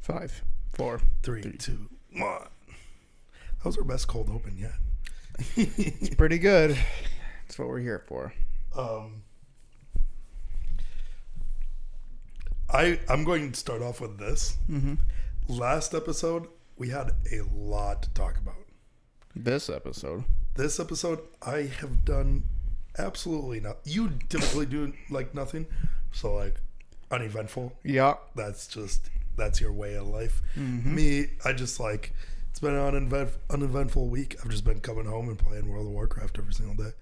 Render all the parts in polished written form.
5, 4, 3, 2, 1. That was our best cold open yet. It's pretty good. That's what we're here for. I'm going to start off with this. Mm-hmm. Last episode, we had a lot to talk about. This episode, I have done absolutely nothing. You typically do like nothing, so like uneventful. yeah. That's your way of life. Mm-hmm. Me, I just like, it's been an uneventful week. I've just been coming home and playing World of Warcraft every single day.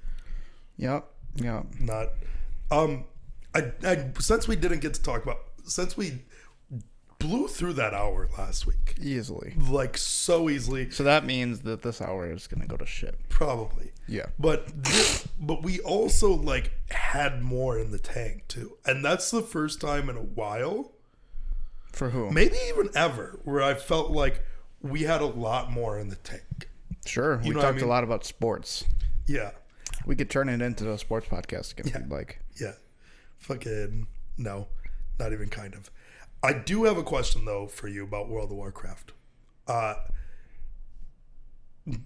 Yep. Yeah. Not, I since we didn't get to talk about, since we blew through that hour last week. Easily. Like so easily. So that means that this hour is going to go to shit. Probably. Yeah. But we also like had more in the tank too. And that's the first time in a while, For who? maybe even ever, where I felt like we had a lot more in the tank. Sure. We know what I talked a mean? lot about sports. Yeah. We could turn it into a sports podcast again if you'd like. Yeah. Fucking no. Not even kind of. I do have a question though for you about World of Warcraft.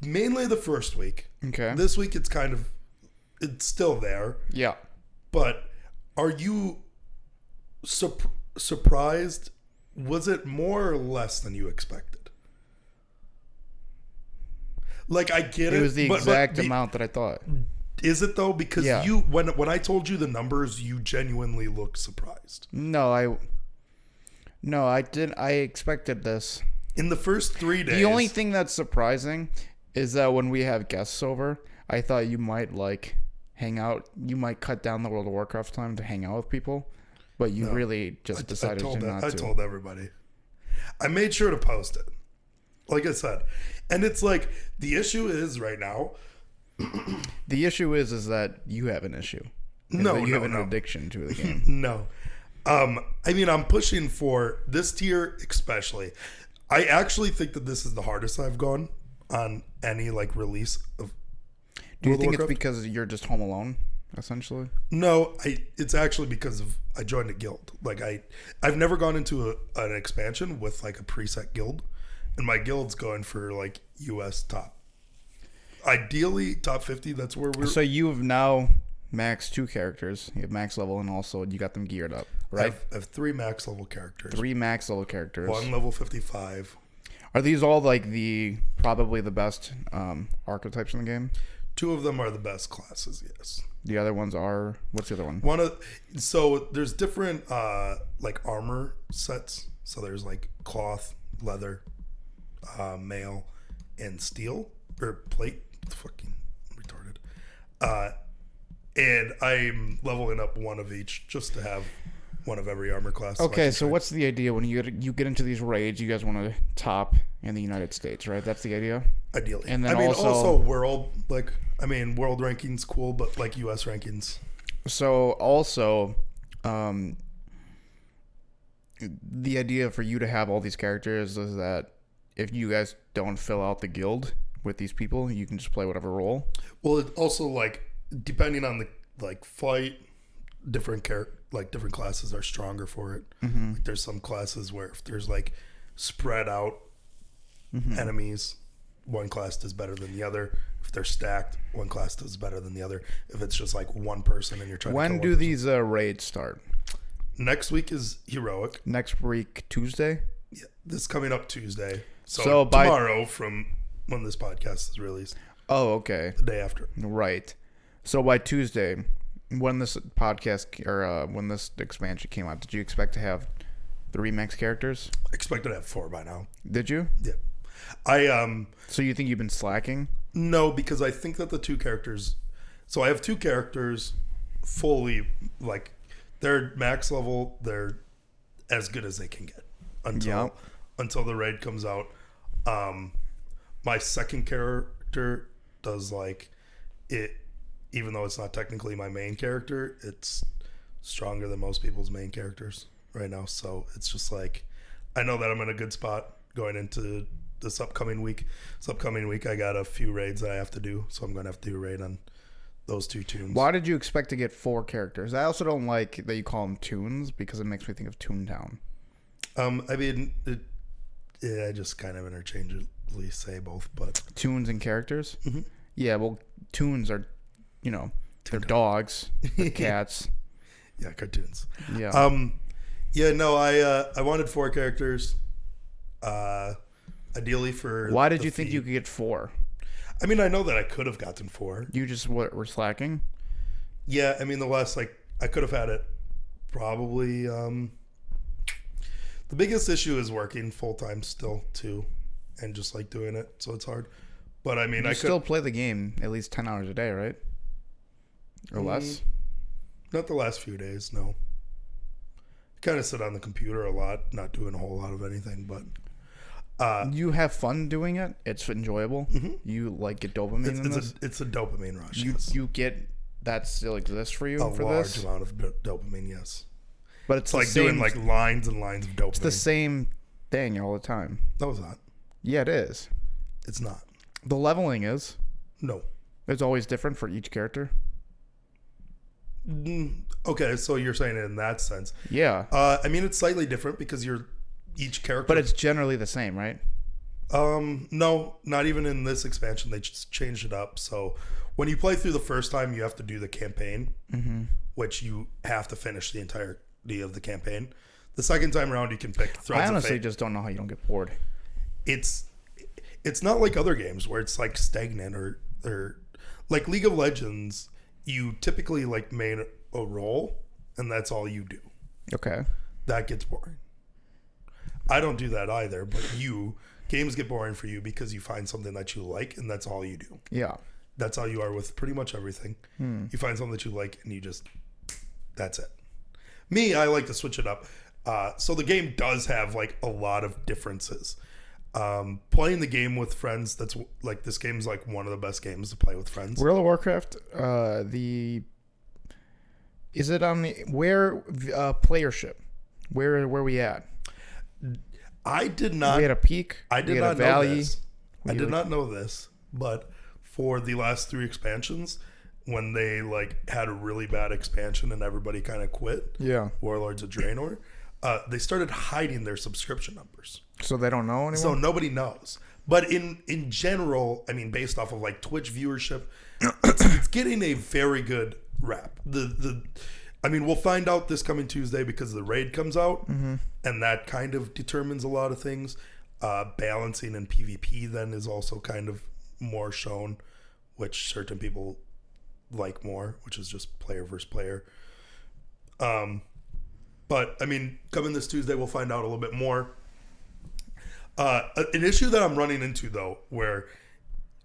Mainly the first week. Okay. This week it's still there. Yeah. But are you surprised? Was it more or less than you expected? Like, I get it. It was the but exact amount that I thought. Is it though? Because Yeah. when I told you the numbers, you genuinely looked surprised. No, I didn't. I expected this. In the first 3 days. The only thing that's surprising is that when we have guests over, I thought you might like hang out. You might cut down the World of Warcraft time to hang out with people, but you really just decided not to. I told everybody. I made sure to post it. Like I said. And it's like, the issue is right now. The issue is that you have an issue. You have an addiction to the game. No. I mean, I'm pushing for this tier especially. I actually think that this is the hardest I've gone on any like release of. Do you World of think it's Warcraft. because you're just home alone, essentially? No, it's actually because I joined a guild. Like I've never gone into an expansion with like a preset guild, and my guild's going for like US top. Ideally top 50. That's where we're. So you have now maxed 2 characters. You have max level, and also you got them geared up, right? I have 3 max level characters. 3 max level characters. 1 level 55. Are these all like probably the best archetypes in the game? 2 of them are the best classes. Yes. The other ones are, what's the other one? So there's different like armor sets. So there's like cloth, leather, mail, and steel or plate. Fucking retarded. And I'm leveling up 1 of each just to have 1 of every armor class. Okay, so what's the idea when you get into these raids? You guys want to top in the United States, right? That's the idea. Ideally, and then also world world rankings cool, but like US rankings. So also, the idea for you to have all these characters is that if you guys don't fill out the guild with these people, you can just play whatever role. Well, it also like depending on the like fight, different classes are stronger for it. Mm-hmm. Like there's some classes where if there's like spread out enemies, one class does better than the other. If they're stacked, one class does better than the other. If it's just like one person and you're trying when to do these raids start? Next week is Heroic. Next week, Tuesday? Yeah, this coming up Tuesday. So tomorrow from when this podcast is released. Oh, okay. The day after. Right. So by Tuesday, when this podcast or when this expansion came out, did you expect to have 3 max characters? I expected to have 4 by now. Did you? Yeah. So you think you've been slacking? No, because I think that the 2 characters. So I have 2 characters fully like they're max level. They're as good as they can get until the raid comes out. My second character does like it, even though it's not technically my main character. It's stronger than most people's main characters right now. So it's just like I know that I'm in a good spot going into this upcoming week. I got a few raids that I have to do, so I'm going to have to do a raid on those 2 tunes. Why did you expect to get 4 characters? I also don't like that you call them tunes because it makes me think of Toontown. I mean, Yeah, I just kind of interchangeably say both, but Tunes and characters. mm-hmm. Yeah, well, tunes are, they're dogs, they're cats. Yeah, cartoons. Yeah. Yeah, no, I wanted 4 characters. Ideally for. Why did you think you could get 4? I mean, I know that I could have gotten 4. You just were slacking. Yeah, I mean, the last I could have had it probably. The biggest issue is working full time still too, and just like doing it, so it's hard. But I mean, I could still play the game at least 10 hours a day, right? Or less? Not the last few days, no. Kind of sit on the computer a lot, not doing a whole lot of anything, but you have fun doing it. It's enjoyable. Mm-hmm. You like get dopamine in this. It's a dopamine rush. You get that still exists for you a for large this. amount of dopamine, yes. But it's like doing like lines and lines of dopamine. It's the same thing all the time. No, it's not. Yeah, it is. It's not. The leveling is. No. It's always different for each character. Okay, so you're saying it in that sense. Yeah. I mean, it's slightly different because each character. But it's generally the same, right? No, not even in this expansion. They just changed it up. So when you play through the first time, you have to do the campaign, which you have to finish the entirety of the campaign. The second time around, you can pick threads. I honestly just don't know how you don't get bored. It's not like other games where it's like stagnant or like League of Legends. You typically like main a role, and that's all you do. Okay. That gets boring. I don't do that either, but games get boring for you because you find something that you like, and that's all you do. Yeah. That's how you are with pretty much everything. You find something that you like, and that's it. Me, I like to switch it up. So the game does have like a lot of differences. Playing the game with friends, that's like, this game's like one of the best games to play with friends. World of Warcraft, is it on the playership? Where we at? I did not. We had a peak. I did we had not a valley. know this. I did not know this, but for the last 3 expansions, when they like had a really bad expansion and everybody kind of quit, Warlords of Draenor, they started hiding their subscription numbers. So they don't know anymore? So nobody knows. But in general, I mean, based off of like Twitch viewership, it's getting a very good rap. I mean, we'll find out this coming Tuesday because the raid comes out, and that kind of determines a lot of things. Balancing and PvP then is also kind of more shown, which certain people like more, which is just player versus player. But I mean, coming this Tuesday, we'll find out a little bit more. An issue that I'm running into though, where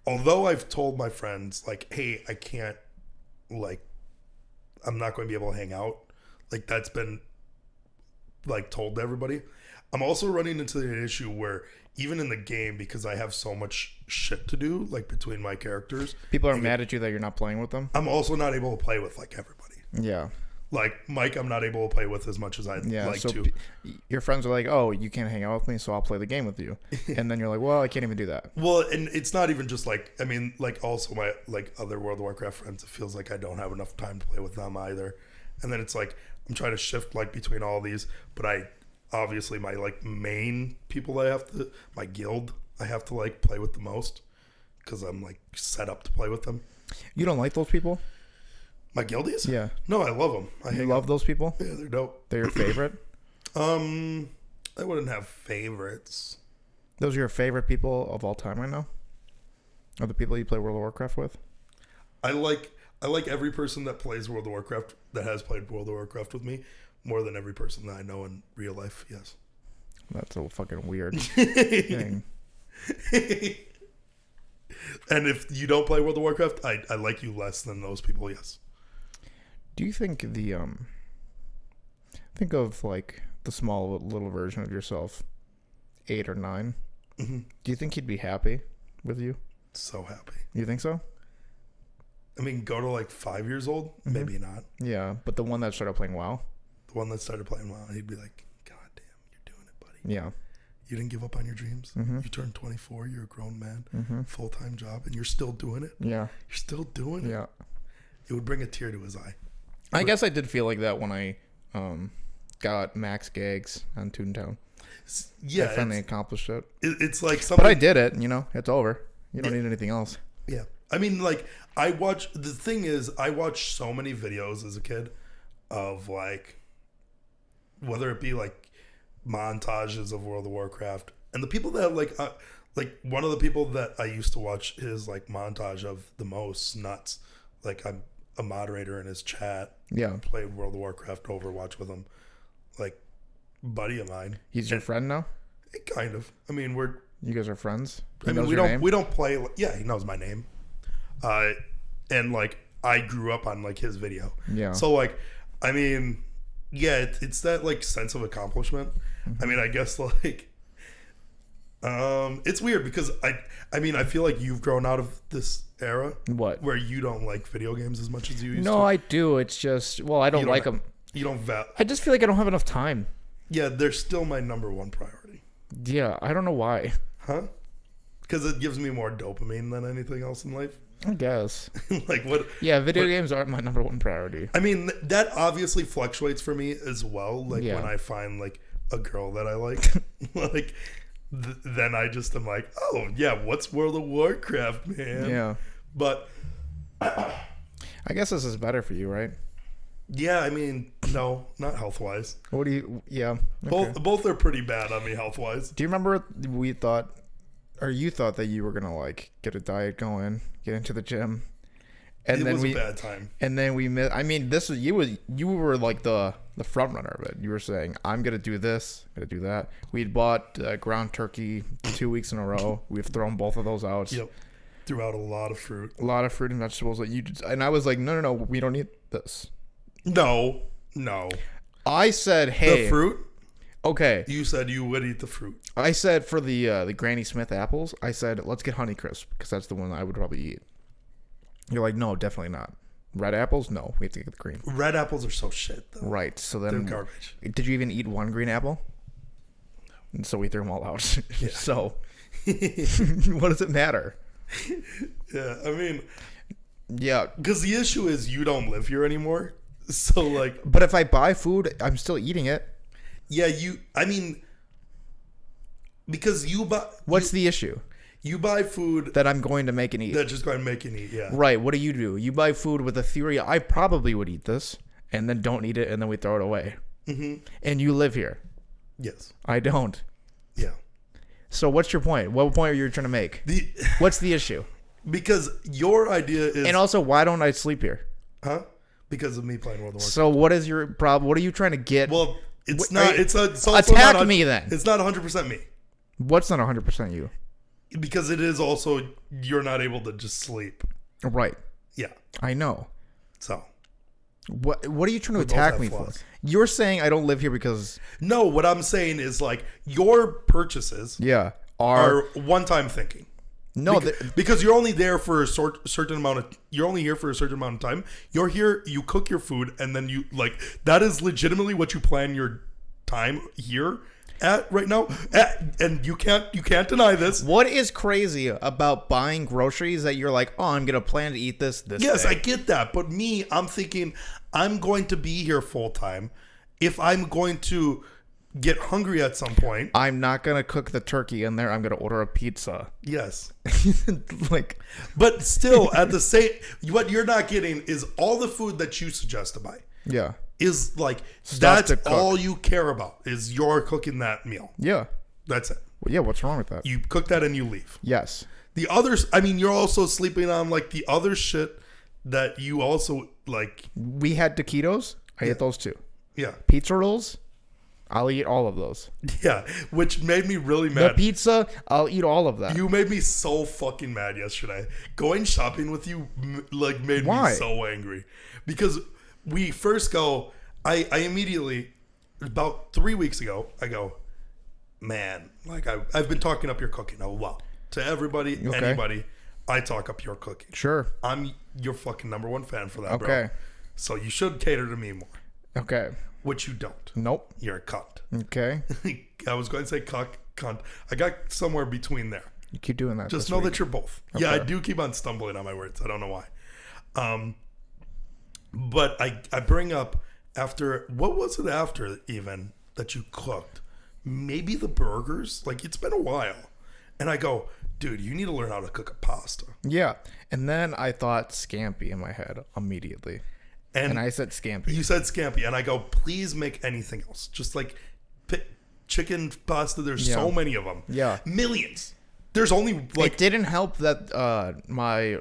although I've told my friends like, hey, I can't, like, I'm not going to be able to hang out, like that's been like told to everybody. I'm also running into an issue where even in the game, because I have so much shit to do, like between my characters, people are mad at you that you're not playing with them. I'm also not able to play with like everybody. Yeah. Like Mike, I'm not able to play with as much as I'd like to. Your friends are like, "Oh, you can't hang out with me, so I'll play the game with you." And then you're like, "Well, I can't even do that." Well, and it's not even just like, I mean, like also my like other World of Warcraft friends, it feels like I don't have enough time to play with them either. And then it's like I'm trying to shift like between all these, but I obviously my like main people my guild, I have to like play with the most because I'm like set up to play with them. You don't like those people? My guildies? Yeah. No, I love them. You love those people? Yeah, they're dope. They're your favorite? I wouldn't have favorites. Those are your favorite people of all time right now? Are the people you play World of Warcraft with? I like every person that plays World of Warcraft, that has played World of Warcraft with me, more than every person that I know in real life, yes. That's a fucking weird thing. And if you don't play World of Warcraft, I like you less than those people, yes. Do you think think of like the small little version of yourself, 8 or 9? Mm-hmm. Do you think he'd be happy with you? So happy. You think so? I mean, go to like 5 years old, maybe not. Yeah, but the one that started playing WoW? The one that started playing WoW, he'd be like, God damn, you're doing it, buddy. Yeah. You didn't give up on your dreams. You turned 24, you're a grown man, full-time job, and you're still doing it. Yeah. You're still doing it. Yeah. It would bring a tear to his eye. I guess I did feel like that when I got Max Gags on Toontown. Yeah, I finally accomplished it. It's like something. But I did it. It's over. You don't need anything else. Yeah, I mean, like the thing is, I watched so many videos as a kid of like, whether it be like montages of World of Warcraft, and the people that like one of the people that I used to watch his like montage of the most nuts. Like I'm a moderator in his chat. Yeah, played World of Warcraft, Overwatch with him. Like, buddy of mine. He's your friend now? Kind of. I mean, you guys are friends? We don't play. Yeah, he knows my name. And like I grew up on like his video. Yeah. So like, I mean, yeah, it's that like sense of accomplishment. Mm-hmm. I mean, I guess like, it's weird because I mean, I feel like you've grown out of this era. What? Where you don't like video games as much as you used to. No, I do. It's just, I don't like them. You don't I just feel like I don't have enough time. Yeah, they're still my number one priority. Yeah, I don't know why. Huh? Because it gives me more dopamine than anything else in life. I guess. Like what? Yeah, video games aren't my number one priority. I mean, that obviously fluctuates for me as well. Like when I find like a girl that I like, like then I just am like, oh yeah, what's World of Warcraft, man? Yeah. But I guess this is better for you, right? Yeah, I mean, no, not health wise. What do you? Yeah, okay. Both are pretty bad on me health wise. Do you remember you thought that you were gonna like get a diet going, get into the gym, and it then was a bad time. And then we missed. I mean, this was you were like the front runner of it. You were saying, I'm gonna do this, I'm gonna do that. We'd bought ground turkey 2 weeks in a row. We've thrown both of those out. Yep. Threw out a lot of fruit. A lot of fruit and vegetables that and I was like, no, we don't need this. No. I said, hey. The fruit? Okay. You said you would eat the fruit. I said for the Granny Smith apples, I said, let's get Honeycrisp because that's the one I would probably eat. You're like, no, definitely not. Red apples? No, we have to get the green. Red apples are so shit, though. Right. So then. They're garbage. Did you even eat one green apple? No. And so we threw them all out. Yeah. So what does it matter? Yeah, I mean. Yeah. Because the issue is you don't live here anymore. So, like. But if I buy food, I'm still eating it. Yeah, I mean. Because you buy. What's the issue? You buy food. That I'm going to make and eat. That's just going to make and eat, yeah. Right. What do? You buy food with the theory, I probably would eat this, and then don't eat it, and then we throw it away. Mm-hmm. And you live here. Yes. I don't. Yeah. So what's your point? What point are you trying to make? What's the issue? Because your idea is... And also, why don't I sleep here? Huh? Because of me playing World of Warcraft. So what is your problem? What are you trying to get? Well, it's not... It's also attack not, me then. It's not 100% me. What's not 100% you? Because it is also... You're not able to just sleep. Right. Yeah. I know. So... What are you trying to attack me for? You're saying I don't live here because... No, what I'm saying is like your purchases are one-time thinking. No, because you're only there for a certain amount of... You're only here for a certain amount of time. You're here, you cook your food, and then you... Like, that is legitimately what you plan your time here at right now. And you can't deny this. What is crazy about buying groceries that you're like, oh, I'm going to plan to eat this Yes, day. I get that. But me, I'm thinking I'm going to be here full time. If I'm going to get hungry at some point, I'm not going to cook the turkey in there. I'm going to order a pizza. Yes. Like, but still at the same, what you're not getting is all the food that you suggest to buy. Yeah. Is like, stuff that's all you care about is you're cooking that meal. Yeah. That's it. Well, yeah. What's wrong with that? You cook that and you leave. Yes. The others, I mean, you're also sleeping on like the other shit that you also like. We had taquitos. I ate those too. Yeah. Pizza rolls. I'll eat all of those. Yeah. Which made me really mad. The pizza, I'll eat all of that. You made me so fucking mad yesterday. Going shopping with you like made Why? me so angry. Because we first go, I immediately, about 3 weeks ago, I go, man, like I've been talking up your cooking a lot. To everybody, anybody, I talk up your cooking. Sure. I'm your fucking number one fan for that, bro. Okay. So you should cater to me more. Okay. Which you don't. Nope. You're a cunt. Okay. I was going to say cunt. I got somewhere between there. You keep doing that. Just know that you're both. Okay. Yeah, I do keep on stumbling on my words. I don't know why. But I bring up after, what was it after even that you cooked? maybe the burgers. Like, it's been a while. And I go, dude, you need to learn how to cook a pasta. Yeah. And then I thought scampi in my head immediately. And I said scampi. You said scampi. And I go, please make anything else. Just like chicken pasta. There's so many of them. Yeah. Millions. There's only like... It didn't help that my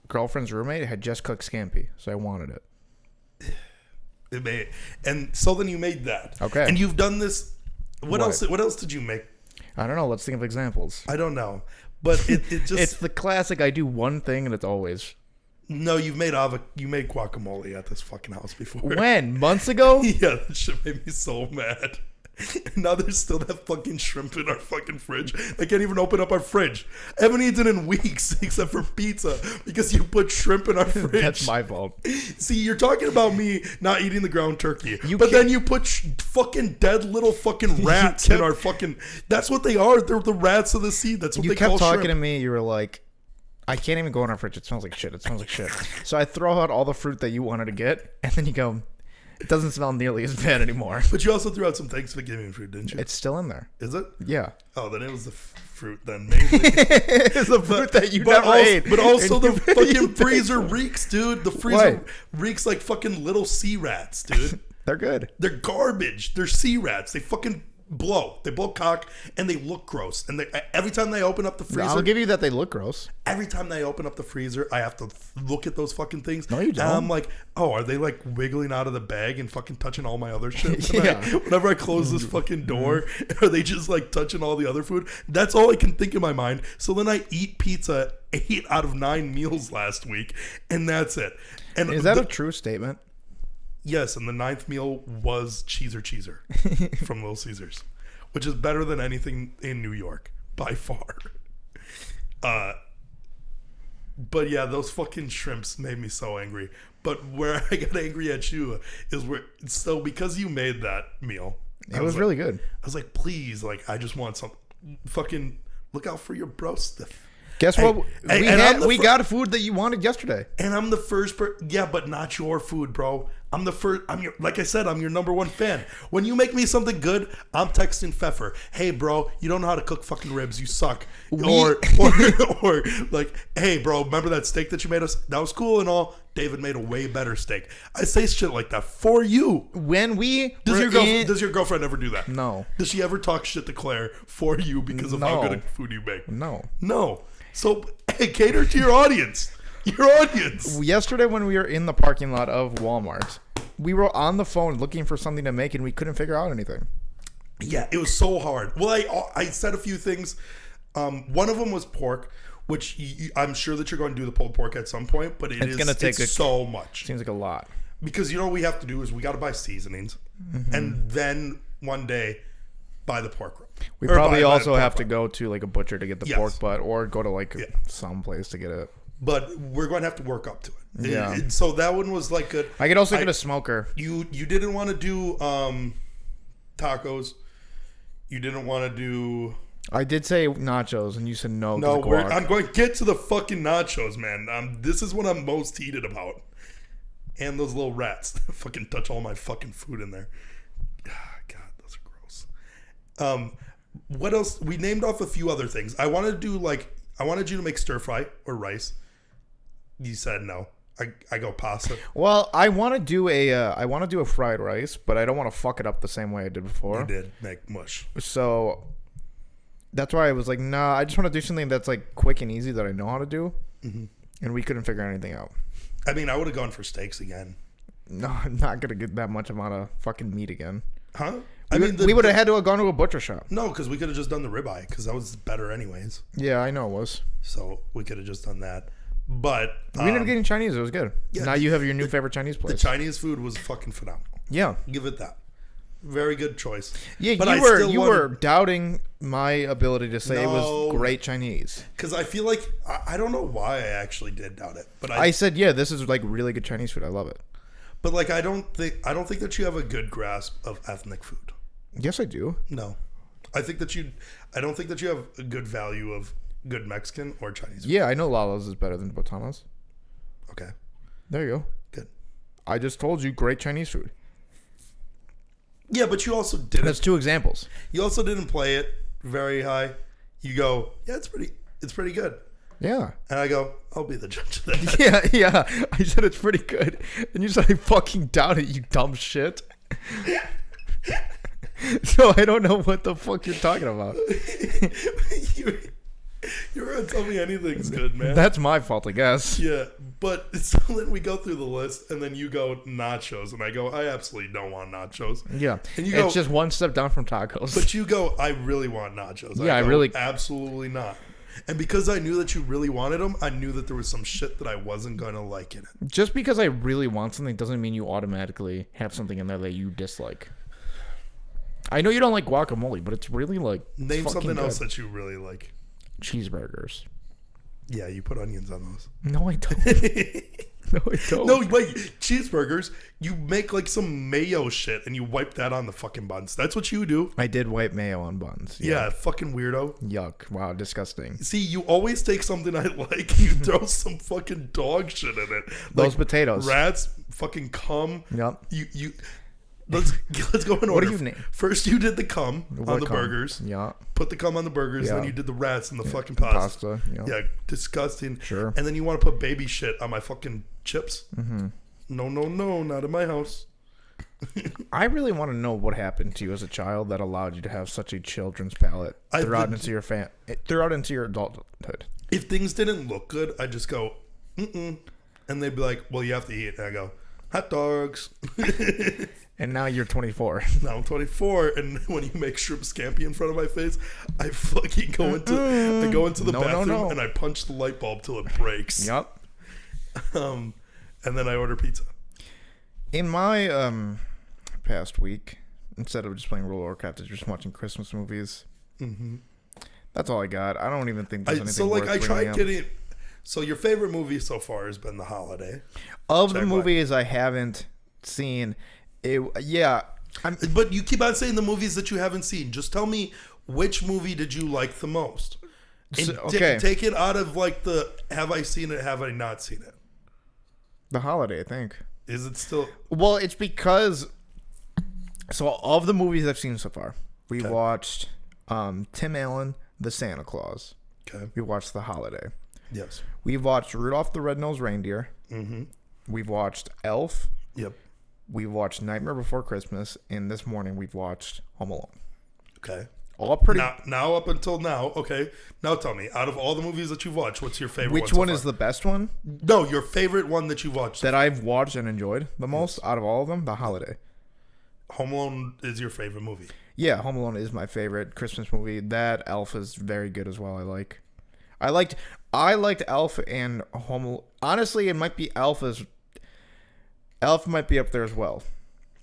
girlfriend's roommate had just cooked scampi. So I wanted it. And so then you made that. Okay. And you've done this. What else did you make? I don't know. Let's think of examples. I don't know. But it just... It's the classic, I do one thing and it's always... No, you made guacamole at this fucking house before. When? Months ago? Yeah, that shit made me so mad. Now there's still that fucking shrimp in our fucking fridge. I can't even open up our fridge. I haven't eaten in weeks except for pizza because you put shrimp in our fridge. That's my fault. See, you're talking about me not eating the ground turkey. Then you put fucking dead little fucking rats in our fucking... That's what they are. They're the rats of the sea. That's what they call shrimp. You kept talking to me. You were like, I can't even go in our fridge. It smells like shit. It smells like shit. So I throw out all the fruit that you wanted to get. And then you go... It doesn't smell nearly as bad anymore. But you also threw out some Thanksgiving fruit, didn't you? It's still in there. Is it? Yeah. Oh, then it was the fruit then, mainly. It's the fruit that you never ate. But also the fucking freezer reeks, dude. The freezer reeks like fucking little sea rats, dude. They're good. They're garbage. They're sea rats. They fucking blow. They blow cock and they look gross. And every time they open up the freezer... I'll give you that they look gross. Every time they open up the freezer, I have to look at those fucking things. No, you don't. And I'm like, oh, are they like wiggling out of the bag and fucking touching all my other shit? Yeah. Whenever I close this fucking door, are they just like touching all the other food? That's all I can think in my mind. So then I eat pizza 8 out of 9 meals last week, and that's it. And is that a true statement? Yes, and the 9th meal was cheeser from Little Caesars, which is better than anything in New York by far. But yeah, those fucking shrimps made me so angry. But where I got angry at you is because you made that meal. It was really good. I was like, please, like, I just want some fucking look out for your bro stuff. Guess what? We got food that you wanted yesterday. And I'm the first yeah, but not your food, bro. I'm the first. Like I said, I'm your number one fan. When you make me something good, I'm texting Pfeffer. Hey, bro, you don't know how to cook fucking ribs. You suck. Or like, hey, bro, remember that steak that you made us? That was cool and all. David made a way better steak. I say shit like that for you. When we does your girlfriend ever do that? No. Does she ever talk shit to Claire for you because of how good a food you make? No. So hey, cater to your audience. Your audience. Yesterday when we were in the parking lot of Walmart, we were on the phone looking for something to make and we couldn't figure out anything. Yeah, it was so hard. Well, I said a few things. One of them was pork, which I'm sure that you're going to do the pulled pork at some point, but it's going to take so much. Seems like a lot. Because you know what we have to do is we got to buy seasonings, and then one day buy the pork rib. We probably also have to go to like a butcher to get the pork butt, or go to like some place to get it. But we're going to have to work up to it. Yeah. So that one was like good. I could also get a smoker. You didn't want to do tacos. You didn't want to do... I did say nachos, and you said no. No, I'm going to get to the fucking nachos, man. This is what I'm most heated about. And those little rats that fucking touch all my fucking food in there. God, those are gross. What else? We named off a few other things. I wanted you to make stir fry or rice. You said no. I go pasta. Well, I want to do a fried rice, but I don't want to fuck it up the same way I did before. You did make mush. So that's why I was like, nah, I just want to do something that's like quick and easy that I know how to do. Mm-hmm. And we couldn't figure anything out. I mean, I would have gone for steaks again. No, I'm not going to get that much amount of fucking meat again. Huh? We would have had to have gone to a butcher shop. No, because we could have just done the ribeye, because that was better anyways. Yeah, I know it was. So we could have just done that. But we ended up getting Chinese. It was good. Yeah, now you have your new favorite Chinese place. The Chinese food was fucking phenomenal. Yeah. Give it that. Very good choice. Yeah, but you were doubting my ability to say it was great Chinese. Because I feel like I don't know why I actually did doubt it, but I said, yeah, this is like really good Chinese food. I love it. But like I don't think that you have a good grasp of ethnic food. Yes, I do. No, I don't think that you have a good value of good Mexican or Chinese food. Yeah, I know Lala's is better than Botana's. Okay, there you go. Good. I just told you great Chinese food. Yeah, but you also didn't. That's 2 examples. You also didn't play it very high. You go, yeah, it's pretty good. Yeah. And I go, I'll be the judge of that. Yeah. I said it's pretty good. And you said I fucking doubt it, you dumb shit. So I don't know what the fuck you're talking about. You're gonna tell me anything's good, man. That's my fault, I guess. Yeah, but so then we go through the list, and then you go nachos, and I go, I absolutely don't want nachos. Yeah, and you go, it's just one step down from tacos. But you go, I really want nachos. Yeah, I go, really, absolutely not. And because I knew that you really wanted them, I knew that there was some shit that I wasn't gonna like in it. Just because I really want something doesn't mean you automatically have something in there that you dislike. I know you don't like guacamole, but it's really like name something else that you really like. Cheeseburgers. Yeah, you put onions on those. No, I don't. No, I don't. No, wait. Cheeseburgers, you make like some mayo shit and you wipe that on the fucking buns. That's what you do. I did wipe mayo on buns. Yeah, fucking weirdo. Yuck. Wow, disgusting. See, you always take something I like, you throw some fucking dog shit in it. Those like potatoes. Rats, fucking cum. Yep. You Let's go in order. What do you name? First, you did the cum on the cum? burgers. Yeah. Put the cum on the burgers. Yeah. Then you did the rats and the fucking pasta. Yeah. Disgusting. Sure. And then you want to put baby shit on my fucking chips. Mm-hmm. No, not in my house. I really want to know what happened to you as a child that allowed you to have such a children's palate throughout into your adulthood. If things didn't look good, I'd just go, mm-mm. And they'd be like, well, you have to eat. And I go, hot dogs. And now you're 24. Now I'm 24, and when you make shrimp scampi in front of my face, I fucking go into the bathroom and I punch the light bulb till it breaks. Yup. And then I order pizza. In my past week, instead of just playing World of Warcraft, I was just watching Christmas movies. Mm-hmm. That's all I got. I don't even think there's anything worth I tried up. getting. So your favorite movie so far has been The Holiday. Of the movies I haven't seen. But you keep on saying the movies that you haven't seen. Just tell me which movie did you like the most. And take it out of like the have I seen it, have I not seen it. The Holiday, I think. Is it still? Well, it's because of the movies I've seen so far, we watched Tim Allen, The Santa Claus. Okay. We watched The Holiday. Yes. We've watched Rudolph the Red-Nosed Reindeer. Mm-hmm. We've watched Elf. Yep. We watched Nightmare Before Christmas, and this morning we've watched Home Alone. Okay. All pretty. Now up until now, okay. Now tell me, out of all the movies that you've watched, what's your favorite? Which one is the best one? No, your favorite one that you've watched. That I've watched and enjoyed the most out of all of them, The Holiday. Home Alone is your favorite movie. Yeah, Home Alone is my favorite Christmas movie. That Elf is very good as well. I liked Elf and Home Alone. Honestly, it might be Elf might be up there as well.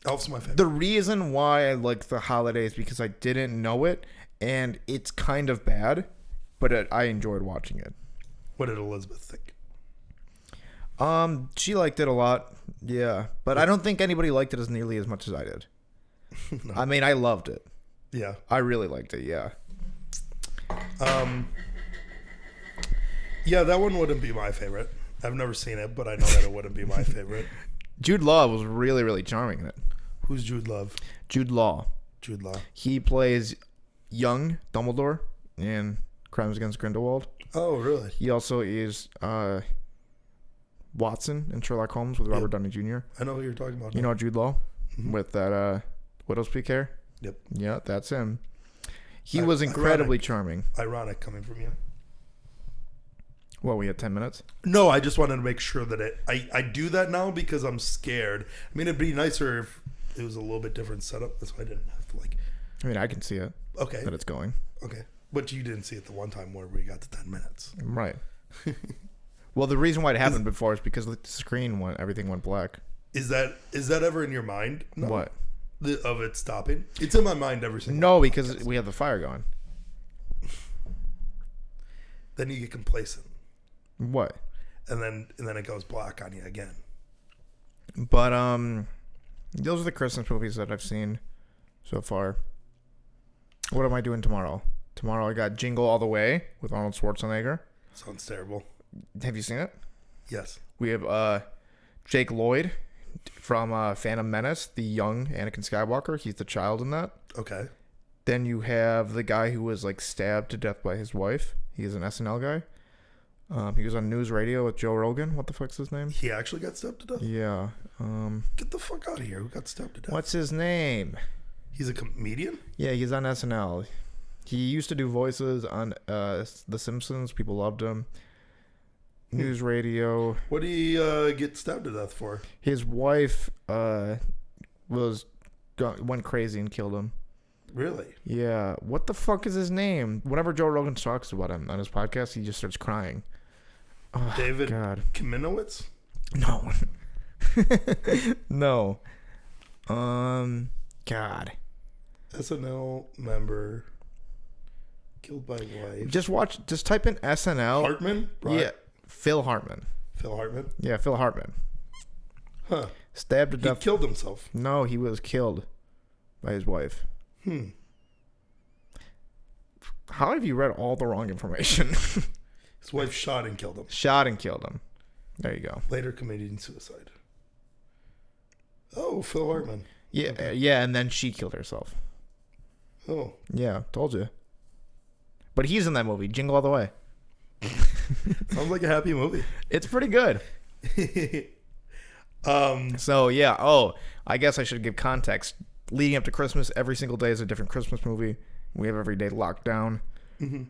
Elf's my favorite. The reason why I like The Holiday is because I didn't know it, and it's kind of bad, but I enjoyed watching it. What did Elizabeth think? She liked it a lot, yeah, but I don't think anybody liked it as nearly as much as I did. No. I mean, I loved it. Yeah, I really liked it. Yeah. Yeah, that one wouldn't be my favorite. I've never seen it, but I know that it wouldn't be my favorite. Jude Law was really, really charming in it. Who's Jude Love? Jude Law. Jude Law. He plays young Dumbledore in Crimes Against Grindelwald. Oh, really? He also is Watson in Sherlock Holmes with Robert Downey Jr. I know who you're talking about. You know Jude Law? Mm-hmm. With that widow's peak hair? Yep. Yeah, that's him. He was incredibly charming. Ironic coming from you. Well, we had 10 minutes. No, I just wanted to make sure that I do that now because I'm scared. I mean, it'd be nicer if it was a little bit different setup. That's why I didn't have to I mean, I can see it. Okay. That it's going. Okay. But you didn't see it the one time where we got to 10 minutes. Right. Well, the reason why it happened before is because the screen everything went black. Is that ever in your mind? No. What? Of it stopping? It's in my mind every single No, because we have the fire going. Then you get complacent. What? And then it goes black on you again. But those are the Christmas movies that I've seen so far. What am I doing tomorrow? Tomorrow I got Jingle All the Way with Arnold Schwarzenegger. Sounds terrible. Have you seen it? Yes. We have Jake Lloyd, from Phantom Menace, the young Anakin Skywalker. He's the child in that. Okay. Then you have the guy who was like stabbed to death by his wife. He's an SNL guy. He was on news radio with Joe Rogan. What the fuck's his name? He actually got stabbed to death? Yeah. Get the fuck out of here. Who got stabbed to death? What's his name? He's a comedian? Yeah, he's on SNL. He used to do voices on The Simpsons. People loved him. News radio. What did he get stabbed to death for? His wife went crazy and killed him. Really? Yeah. What the fuck is his name? Whenever Joe Rogan talks about him on his podcast, he just starts crying. Oh, David God. Kaminowitz? No. No. God. SNL member killed by wife. Just type in SNL. Hartman? Right. Yeah. Phil Hartman. Phil Hartman? Yeah, Phil Hartman. Huh. Stabbed to He death. killed himself. No, he was killed by his wife. How have you read all the wrong information? His wife shot and killed him. Shot and killed him. There you go. Later committing suicide. Oh, Phil Hartman. Yeah, Okay. yeah, and then she killed herself. Oh. Yeah, told you. But he's in that movie, Jingle All the Way. Sounds like a happy movie. It's pretty good. So, yeah. Oh, I guess I should give context. Leading up to Christmas, every single day is a different Christmas movie. We have every day locked down. Mm-hmm.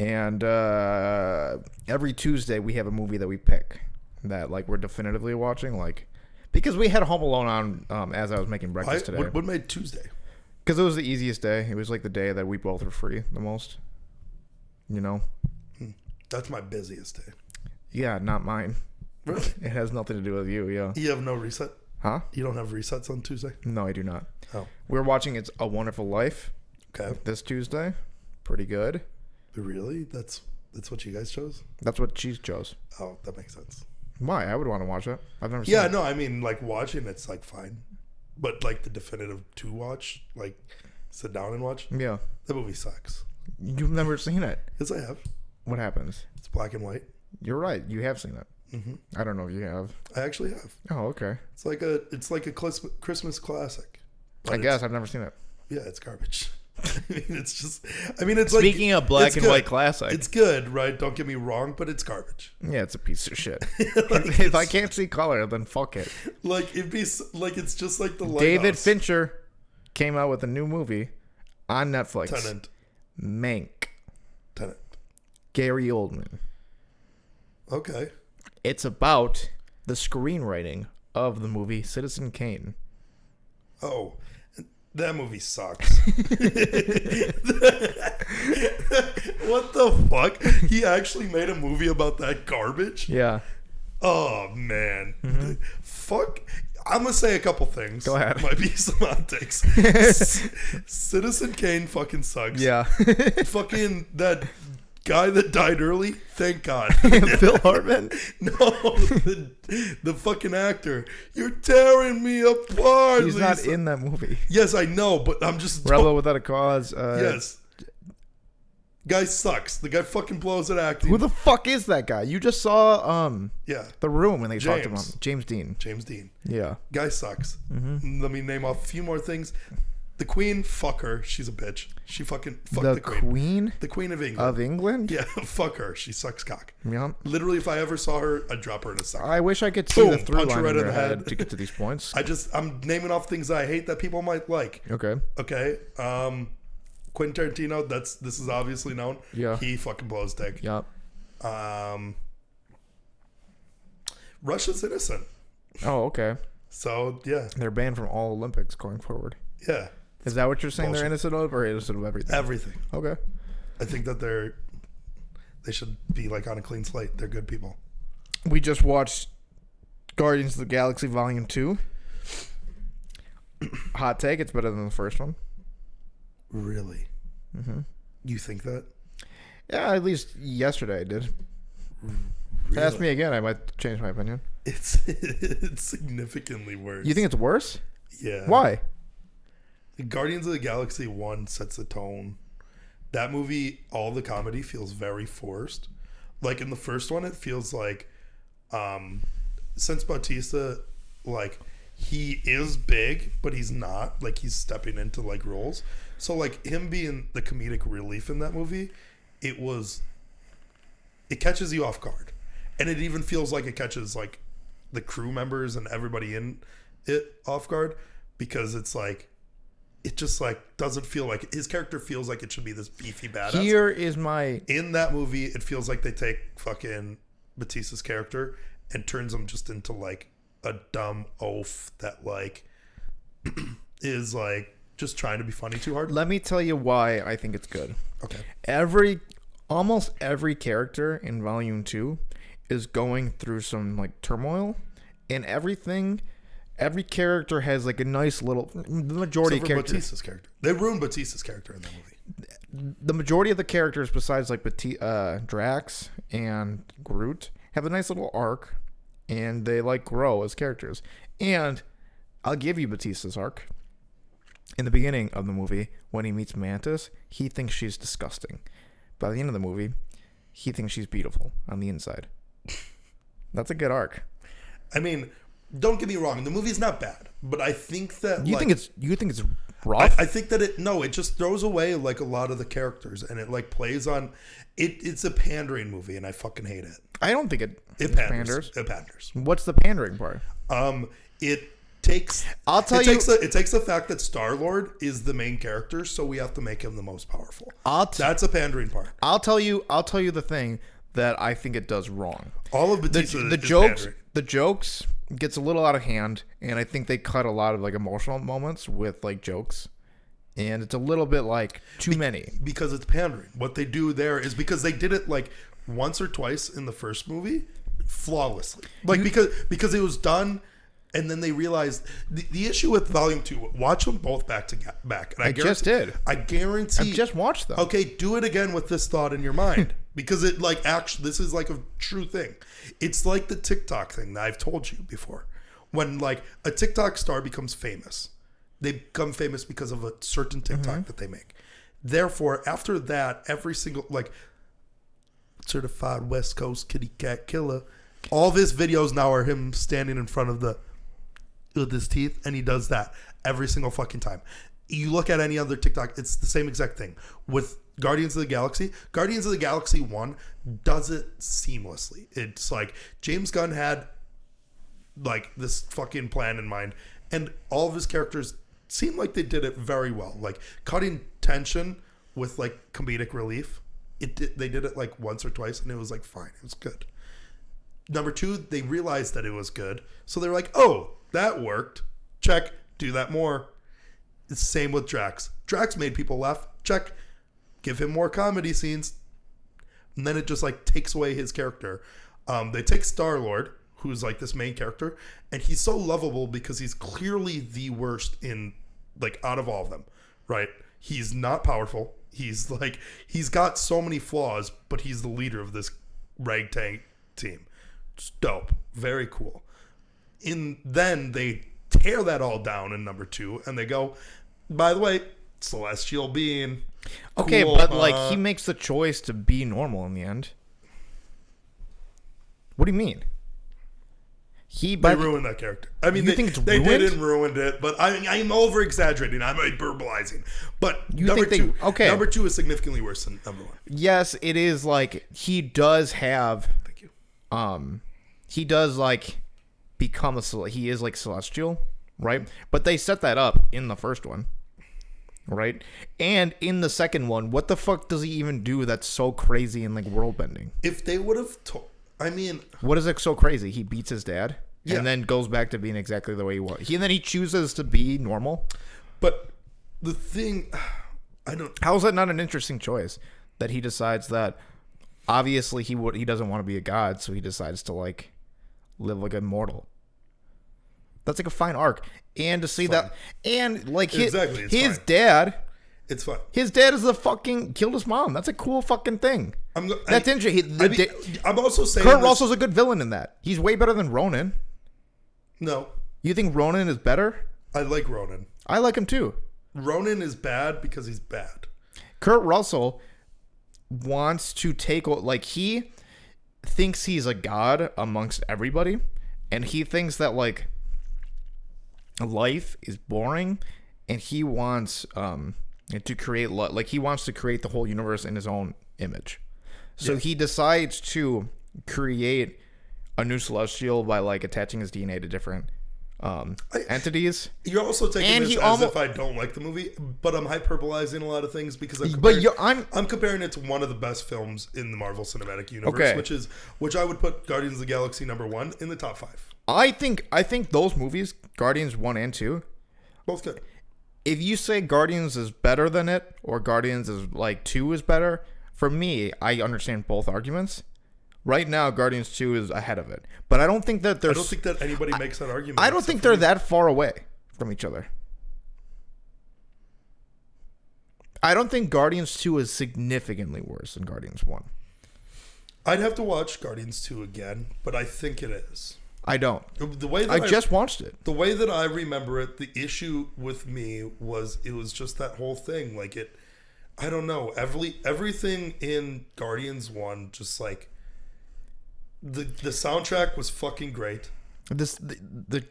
And every Tuesday we have a movie that we pick that like we're definitively watching, like because we had Home Alone on as I was making breakfast today. What made Tuesday? Because it was the easiest day. It was like the day that we both were free the most. You know? That's my busiest day. Yeah, not mine. Really? It has nothing to do with you, yeah. You have no reset? Huh? You don't have resets on Tuesday? No, I do not. Oh. We're watching It's a Wonderful Life Okay. this Tuesday. Pretty good. Really? That's what you guys chose? That's what she chose. Oh, that makes sense. Why? I would want to watch it. I've never seen Yeah, it. no, I mean like watching it's like fine. But like the definitive to watch, like sit down and watch, Yeah. that movie sucks. You've never seen it. Yes, I have. What happens? It's black and white. You're right. You have seen it. Mm-hmm. I don't know if you have. I actually have. Oh, okay. It's like a Christmas classic. But I guess I've never seen it. Yeah, it's garbage. It's Speaking of black and good. white classic. It's good, right? Don't get me wrong, but it's garbage. Yeah, it's a piece of shit. Like, If I can't see color, then fuck it. like it'd be like it's just like the David Lighthouse. Fincher came out with a new movie on Netflix. Tenant. Mank. Tenant. Gary Oldman. Okay. It's about the screenwriting of the movie Citizen Kane. Oh, that movie sucks. What the fuck? He actually made a movie about that garbage? Yeah. Oh, man. Fuck. I'm going to say a couple things. Go ahead. Might be some hot takes. Citizen Kane fucking sucks. Yeah. Fucking that guy that died early. Thank God. Phil Hartman? No, the fucking actor. You're tearing me apart. He's not in that movie. Yes, I know, but I'm just. Rebel Without a Cause. Yes. Guy sucks. The guy fucking blows at acting. Who the fuck is that guy? You just saw Yeah. The Room when they talked James. about him. James Dean. James Dean. Yeah. Guy sucks. Let me name off a few more things. The Queen, fuck her. She's a bitch. She fucking fuck The the Queen. Queen The Queen of England. of England? Yeah, fuck her. She sucks cock. Yeah. Literally, if I ever saw her, I'd drop her in a second. I wish I could see Boom, the through punch her line right in in your the head head. to get to these points. I'm naming off things I hate that people might like. Okay. Okay. Quentin Tarantino, this is obviously known. Yeah. He fucking blows dick. Yep. Russia's innocent. Oh, okay. So, yeah. They're banned from all Olympics going forward. Yeah. Is that what you're saying Bullshit. they're innocent of, or innocent of everything? Everything. Okay. I think that they should be like on a clean slate. They're good people. We just watched Guardians of the Galaxy Volume 2. Hot take, it's better than the first one. Really? Mm-hmm. You think that? Yeah, at least yesterday I did. Really? Ask me again, I might change my opinion. It's significantly worse. You think it's worse? Yeah. Why? Guardians of the Galaxy 1 sets the tone. That movie, all the comedy feels very forced. Like in the first one, it feels like since Bautista, like he is big, but he's not. Like, he's stepping into, like, roles. So, like, him being the comedic relief in that movie, it catches you off guard. And it even feels like it catches, like, the crew members and everybody in it off guard, because it's like, it just, like, doesn't feel like his character feels like it should be this beefy badass. Here is my... In that movie, it feels like they take fucking Batista's character and turns him just into, like, a dumb oaf that, like, is, like, just trying to be funny too hard. Let me tell you why I think it's good. Okay. Almost every character in Volume 2 is going through some, like, turmoil, and every character has, like, a nice little... The majority of characters... Batista's character. They ruined Batista's character in that movie. The majority of the characters, besides, like, Drax and Groot, have a nice little arc, and they, like, grow as characters. And I'll give you Batista's arc. In the beginning of the movie, when he meets Mantis, he thinks she's disgusting. By the end of the movie, he thinks she's beautiful on the inside. That's a good arc. I mean, don't get me wrong, the movie's not bad, but I think that you think it's rough. I think that it just throws away, like, a lot of the characters, and it, like, plays on it. It's a pandering movie, and I fucking hate it. I don't think it panders. It panders. What's the pandering part? It takes. It takes the fact that Star-Lord is the main character, so we have to make him the most powerful. That's a pandering part. I'll tell you the thing that I think it does wrong. All of Batista the jokes gets a little out of hand, and I think they cut a lot of, like, emotional moments with, like, jokes, and it's a little bit, like, too many because it's pandering. What they do there is, because they did it, like, once or twice in the first movie flawlessly, like, because it was done. And then they realized the issue with Volume 2. Watch them both back to back. And I just did. I guarantee. I just watched them. Okay, do it again with this thought in your mind, because it, like, actually, this is, like, a true thing. It's like the TikTok thing that I've told you before. When, like, a TikTok star becomes famous, they become famous because of a certain TikTok that they make. Therefore, after that, every single, like, certified West Coast kitty cat killer, all of his videos now are him standing in front of with his teeth, and he does that every single fucking time. You look at any other TikTok, it's the same exact thing. With Guardians of the Galaxy 1 does it seamlessly. It's like James Gunn had, like, this fucking plan in mind, and all of his characters seem like they did it very well. Like, cutting tension with, like, comedic relief. They did it, like, once or twice, and it was, like, fine. It was good. Number 2, they realized that it was good, so they're like, oh, that worked. Check. Do that more. It's the same with Drax. Drax made people laugh. Check. Give him more comedy scenes. And then it just, like, takes away his character. They take Star-Lord, who's, like, this main character, and he's so lovable because he's clearly the worst in, like, out of all of them, right? He's not powerful. He's, like, he's got so many flaws, but he's the leader of this ragtag team. It's dope. Very cool. Then they tear that all down in number 2, and they go, by the way, celestial being. Okay, cool, but, like, he makes the choice to be normal in the end. What do you mean? They ruined that character. I mean, think it's they ruined? didn't ruin it, but I'm over exaggerating. I'm hyperbolizing. But number 2 is significantly worse than number 1. Yes, it is. Like, he does have. Thank you. He does, like, become he is, like, celestial, right? But they set that up in the first one, right? And in the second one, what the fuck does he even do that's so crazy and, like, world bending? If they would have what is it so crazy? He beats his dad and then goes back to being exactly the way he was. And then he chooses to be normal. But the thing, how is that not an interesting choice? That he decides that obviously he doesn't want to be a god, so he decides to, like, live like a mortal. That's, like, a fine arc. And to see that, and, like, his dad, it's fine. His dad is killed his mom. That's a cool fucking thing. That's interesting. I'm also saying Kurt Russell's a good villain in that. He's way better than Ronan. No. You think Ronan is better? I like Ronan. I like him too. Ronan is bad because he's bad. Kurt Russell wants to take, like, he thinks he's a god amongst everybody, and he thinks that, like, life is boring, and he wants to create he wants to create the whole universe in his own image. So he decides to create a new celestial by like attaching his DNA to different entities. You're also taking this as if I don't like the movie, but I'm hyperbolizing a lot of things because I'm comparing it to one of the best films in the Marvel Cinematic Universe, which I would put Guardians of the Galaxy #1 in the top 5. I think those movies, Guardians 1 and 2, both good. If you say Guardians is better than it, or Guardians is like 2 is better, for me, I understand both arguments. Right now, Guardians 2 is ahead of it. But I don't think that there's... I don't think that anybody makes that argument. I don't think they're that far away from each other. I don't think Guardians 2 is significantly worse than Guardians 1. I'd have to watch Guardians 2 again, but I think it is. I don't. The way that I just watched it. The way that I remember it, the issue with me was it was just that whole thing. Like it... I don't know. Everything in Guardians 1 just like... The soundtrack was fucking great. The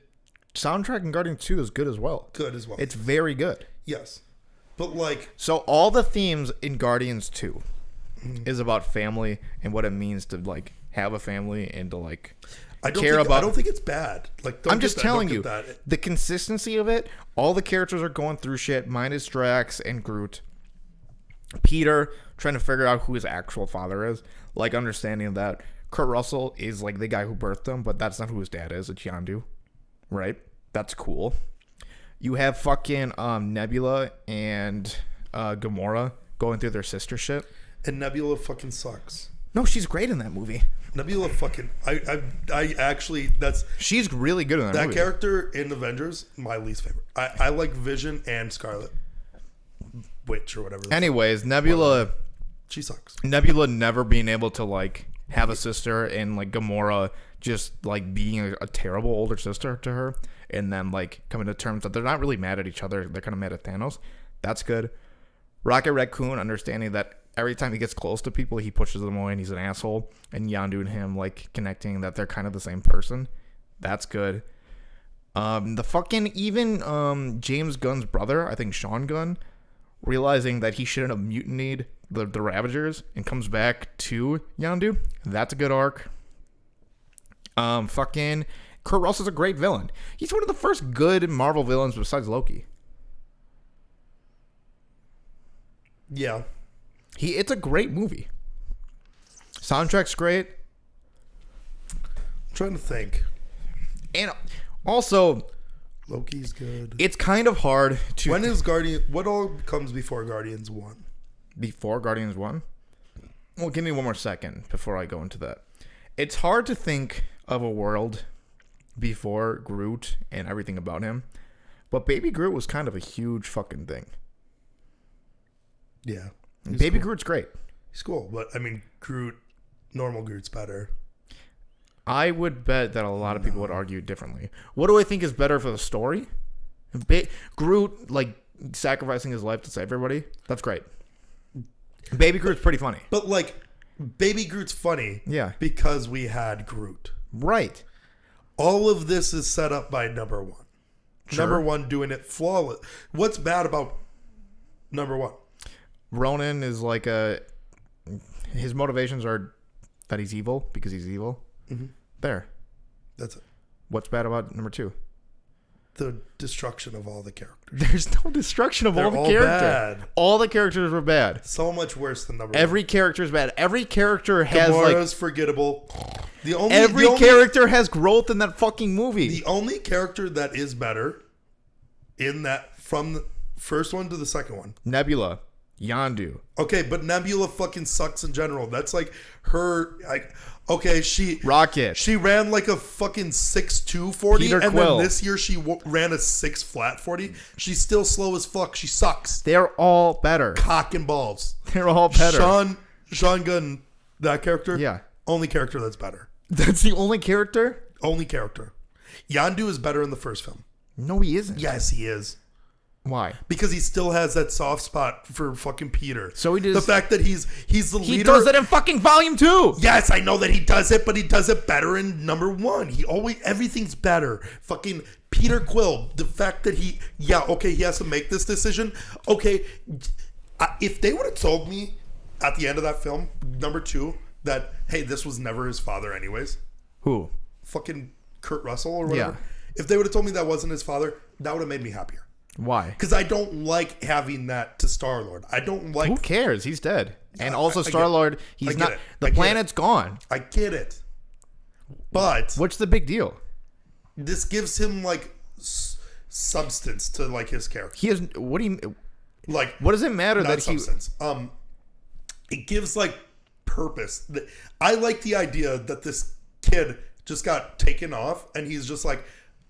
soundtrack in Guardians 2 is good as well. Good as well. It's very good. Yes. But like... So all the themes in Guardians 2 is about family and what it means to like have a family and to like I don't think it's bad. Like I'm just telling you, the consistency of it, all the characters are going through shit, minus Drax and Groot. Peter trying to figure out who his actual father is, like understanding that Kurt Russell is like the guy who birthed him, but that's not who his dad is. It's Yondu, right? That's cool. You have fucking Nebula and Gamora going through their sister shit. And Nebula fucking sucks. No, she's great in that movie. Nebula fucking... I actually... She's really good in that movie. That character in Avengers, my least favorite. I like Vision and Scarlet Witch or whatever. Anyways, Nebula... She sucks. Nebula never being able to like have a sister, and like Gamora just like being a terrible older sister to her, and then like coming to terms that they're not really mad at each other. They're kind of mad at Thanos. That's good. Rocket Raccoon understanding that every time he gets close to people, he pushes them away and he's an asshole. And Yondu and him like connecting that they're kind of the same person. That's good. The fucking even James Gunn's brother, I think Sean Gunn, realizing that he shouldn't have mutinied the Ravagers and comes back to Yondu. That's a good arc. Fucking Kurt Russell's a great villain. He's one of the first good Marvel villains besides Loki. Yeah. It's a great movie. Soundtrack's great. I'm trying to think. And also, Loki's good. It's kind of hard to... When is what all comes before Guardians 1? Before Guardians 1? Well, give me one more second before I go into that. It's hard to think of a world before Groot and everything about him. But Baby Groot was kind of a huge fucking thing. Yeah. Baby Groot's great. He's cool. But, I mean, normal Groot's better. I would bet that a lot of people would argue differently. What do I think is better for the story? Groot, like, sacrificing his life to save everybody? That's great. Baby Groot's pretty funny. But, like, Baby Groot's funny. Yeah. Because we had Groot. Right. All of this is set up by number one. Sure. Number one doing it flawless. What's bad about number one? Ronan is like his motivations are that he's evil because he's evil. Mm-hmm. There. That's it. What's bad about number 2? The destruction of all the characters. There's no destruction of all the characters. Bad. All the characters were bad. So much worse than number Every 1. character is bad. Every character has Gamora's forgettable. Every character has growth in that fucking movie. The only character that is better in that from the first one to the second one. Nebula. Yondu. Okay, but Nebula fucking sucks in general. That's like her. Like, okay, Rocket. She ran like a fucking 6'2" 40, Peter and Quill. then this year she ran a 6 flat 40. She's still slow as fuck. She sucks. They're all better. Cock and balls. They're all better. Sean Gunn, that character. Yeah. Only character that's better. That's the only character. Only character. Yondu is better in the first film. No, he isn't. Yes, he is. Why? Because he still has that soft spot for fucking Peter. So he does the fact that he's the leader. He does it in fucking volume 2. Yes, I know that he does it, but he does it better in number 1. Everything's better. Fucking Peter Quill. The fact that he has to make this decision. Okay, if they would have told me at the end of that film, number 2, that hey, this was never his father, anyways. Who? Fucking Kurt Russell or whatever. Yeah. If they would have told me that wasn't his father, that would have made me happier. Why? Because I don't like having that to Star-Lord. I don't like... Who cares? He's dead. And also Star-Lord, he's not... The planet's gone. I get it. But... What's the big deal? This gives him, like, substance to, like, his character. He has... What do you... Like... What does it matter that substance. It gives, like, purpose. I like the idea that this kid just got taken off and he's just, like,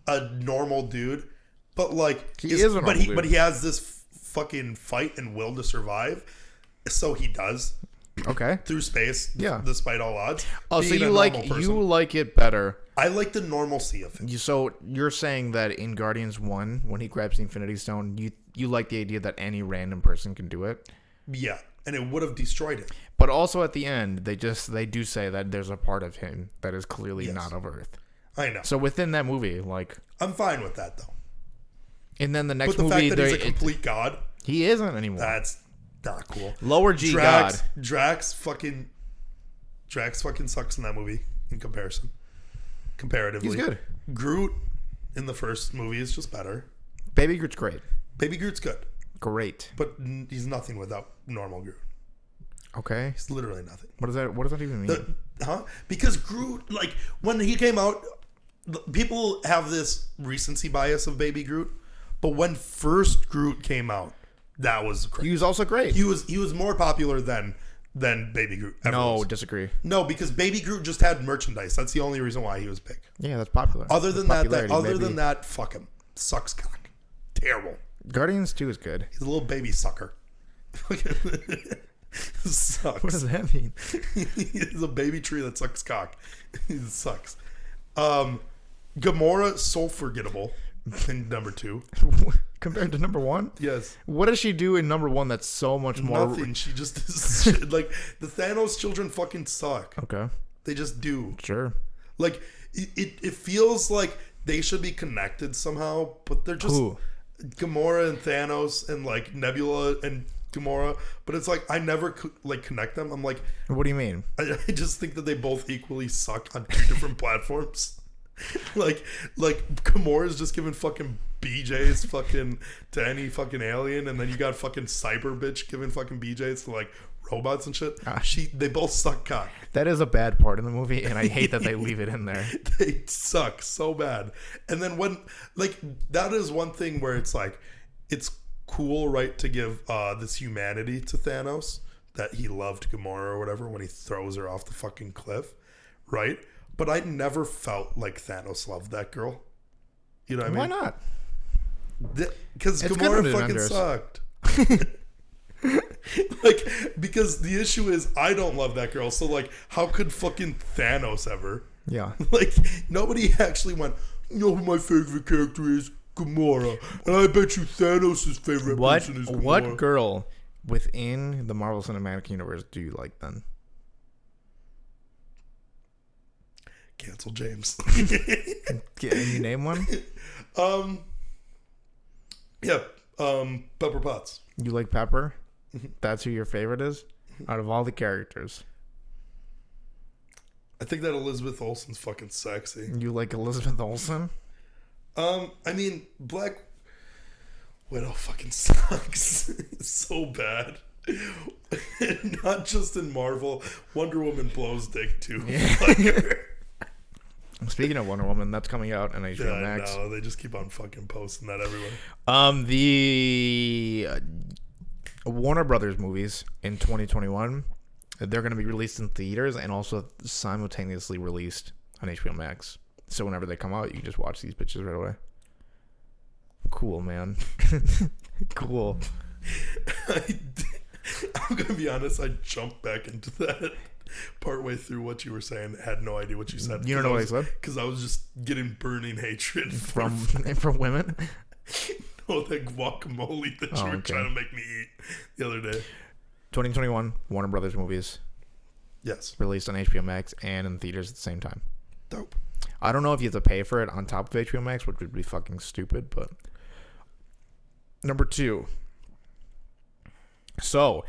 a normal dude. But like he is a normal dude. But he has this fucking fight and will to survive, so he does. Okay. Through space, despite all odds. Oh, so you like it better? I like the normalcy of it. So you're saying that in Guardians 1, when he grabs the Infinity Stone, you like the idea that any random person can do it? Yeah, and it would have destroyed it. But also at the end, they do say that there's a part of him that is clearly not of Earth. I know. So within that movie, like, I'm fine with that though. And then the next movie, movie, fact that he's a complete god. He isn't anymore. That's not cool. Lower G god. Drax fucking sucks in that movie in comparison. Comparatively, he's good. Groot in the first movie is just better. Baby Groot's great. Baby Groot's good. Great. But he's nothing without normal Groot. Okay. He's literally nothing. What does that even mean? Because Groot, like, when he came out, people have this recency bias of Baby Groot. But when first Groot came out, that was crazy. He was also great. He was more popular than Baby Groot. No, disagree. No, because Baby Groot just had merchandise. That's the only reason why he was big. Yeah, that's popular. Other than that, fuck him. Sucks cock. Terrible. Guardians 2 is good. He's a little baby sucker. Sucks. What does that mean? He's a baby tree that sucks cock. He sucks. Gamora, so forgettable in number 2. Compared to number 1? Yes. What does she do in number 1 that's so much more... Nothing. She just is shit. Like, the Thanos children fucking suck. Okay. They just do. Sure. Like, it feels like they should be connected somehow, but they're just... Who? Gamora and Thanos and, like, Nebula and Gamora, but it's like I never like connect them. I'm like, what do you mean? I just think that they both equally suck on 2 different platforms. like Gamora's just giving fucking BJ's fucking to any fucking alien, and then you got fucking Cyber bitch giving fucking BJ's to like robots and shit. They both suck cock. That is a bad part in the movie, and I hate that they leave it in there. They suck so bad. And then when like that is one thing where it's like it's cool, right, to give this humanity to Thanos, that he loved Gamora or whatever when he throws her off the fucking cliff, right? But I never felt like Thanos loved that girl. You know what I mean? Why not? Because Gamora fucking sucked. Like, because the issue is I don't love that girl, so like how could fucking Thanos ever? Yeah. Like, nobody actually went, you know who my favorite character is? Gamora. And I bet you Thanos' favorite person is Gamora. What girl within the Marvel Cinematic Universe do you like then? Cancel James. Can you name one? Yeah. Pepper Potts. You like Pepper? That's who your favorite is? Out of all the characters. I think that Elizabeth Olsen's fucking sexy. You like Elizabeth Olsen? I mean, Black Widow fucking sucks. It's so bad. Not just in Marvel. Wonder Woman blows dick too. Yeah. Speaking of Wonder Woman, that's coming out on HBO Max. No, they just keep on fucking posting that everywhere. The Warner Brothers movies in 2021, they're going to be released in theaters and also simultaneously released on HBO Max. So whenever they come out, you just watch these bitches right away. Cool, man. Cool. I'm going to be honest, I jumped back into that partway through what you were saying. Had no idea what you said. You don't know what I said? Because I was just getting burning hatred from women. Oh, that guacamole that you were trying to make me eat the other day. 2021 Warner Brothers movies. Yes. Released on HBO Max and in theaters at the same time. Dope. I don't know if you have to pay for it on top of HBO Max, which would be fucking stupid, but... Number 2. So,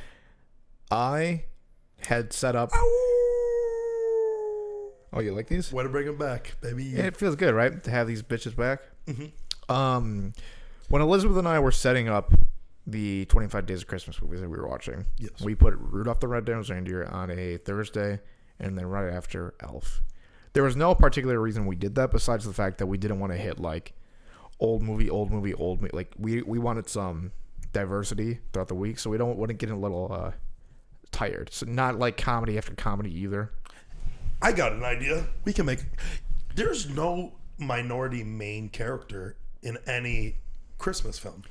I had set up... Oh, you like these? Way to bring them back, baby. Yeah, it feels good, right? To have these bitches back. Mm-hmm. When Elizabeth and I were setting up the 25 Days of Christmas movies that we were watching, yes, we put Rudolph the Red-Nosed Reindeer on a Thursday, and then right after Elf. There was no particular reason we did that besides the fact that we didn't want to hit like old movie. Like we wanted some diversity throughout the week, so we don't want to get a little tired. So not like comedy after comedy either. I got an idea. We can make... There's no minority main character in any Christmas film.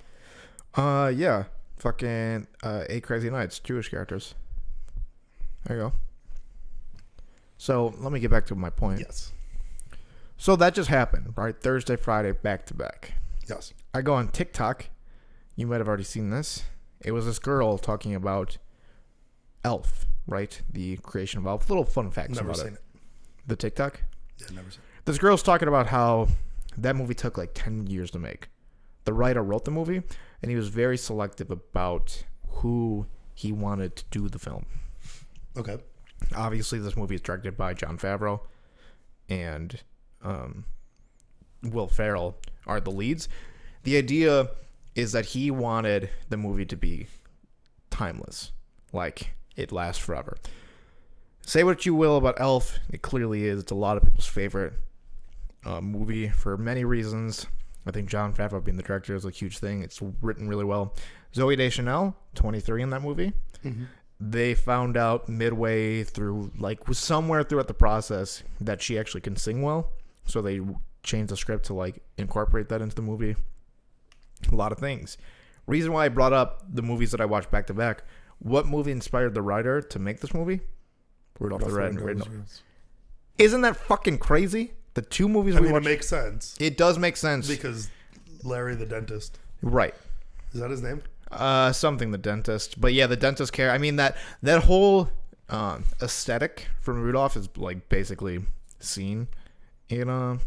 Yeah. Fucking 8 Crazy Nights, Jewish characters. There you go. So, let me get back to my point. Yes. So, that just happened, right? Thursday, Friday, back to back. Yes. I go on TikTok. You might have already seen this. It was this girl talking about Elf, right? The creation of Elf. Little fun facts Never about seen it. The TikTok? Yeah, never seen it. This girl's talking about how that movie took like 10 years to make. The writer wrote the movie, and he was very selective about who he wanted to do the film. Okay. Obviously, this movie is directed by Jon Favreau, and Will Ferrell are the leads. The idea is that he wanted the movie to be timeless, like it lasts forever. Say what you will about Elf, it clearly is. It's a lot of people's favorite movie for many reasons. I think Jon Favreau being the director is a huge thing. It's written really well. Zooey Deschanel, 23 in that movie. Mm-hmm. They found out midway through, like somewhere throughout the process, that she actually can sing well. So they changed the script to like incorporate that into the movie. A lot of things. Reason why I brought up the movies that I watched back to back. What movie inspired the writer to make this movie? Rudolph the Red-Nosed. Isn't that fucking crazy? The two movies we watched. It makes sense. It does make sense. Because Larry the dentist. Right. Is that his name? Something the dentist. But yeah, the dentist care. I mean, that whole aesthetic from Rudolph is like basically seen in and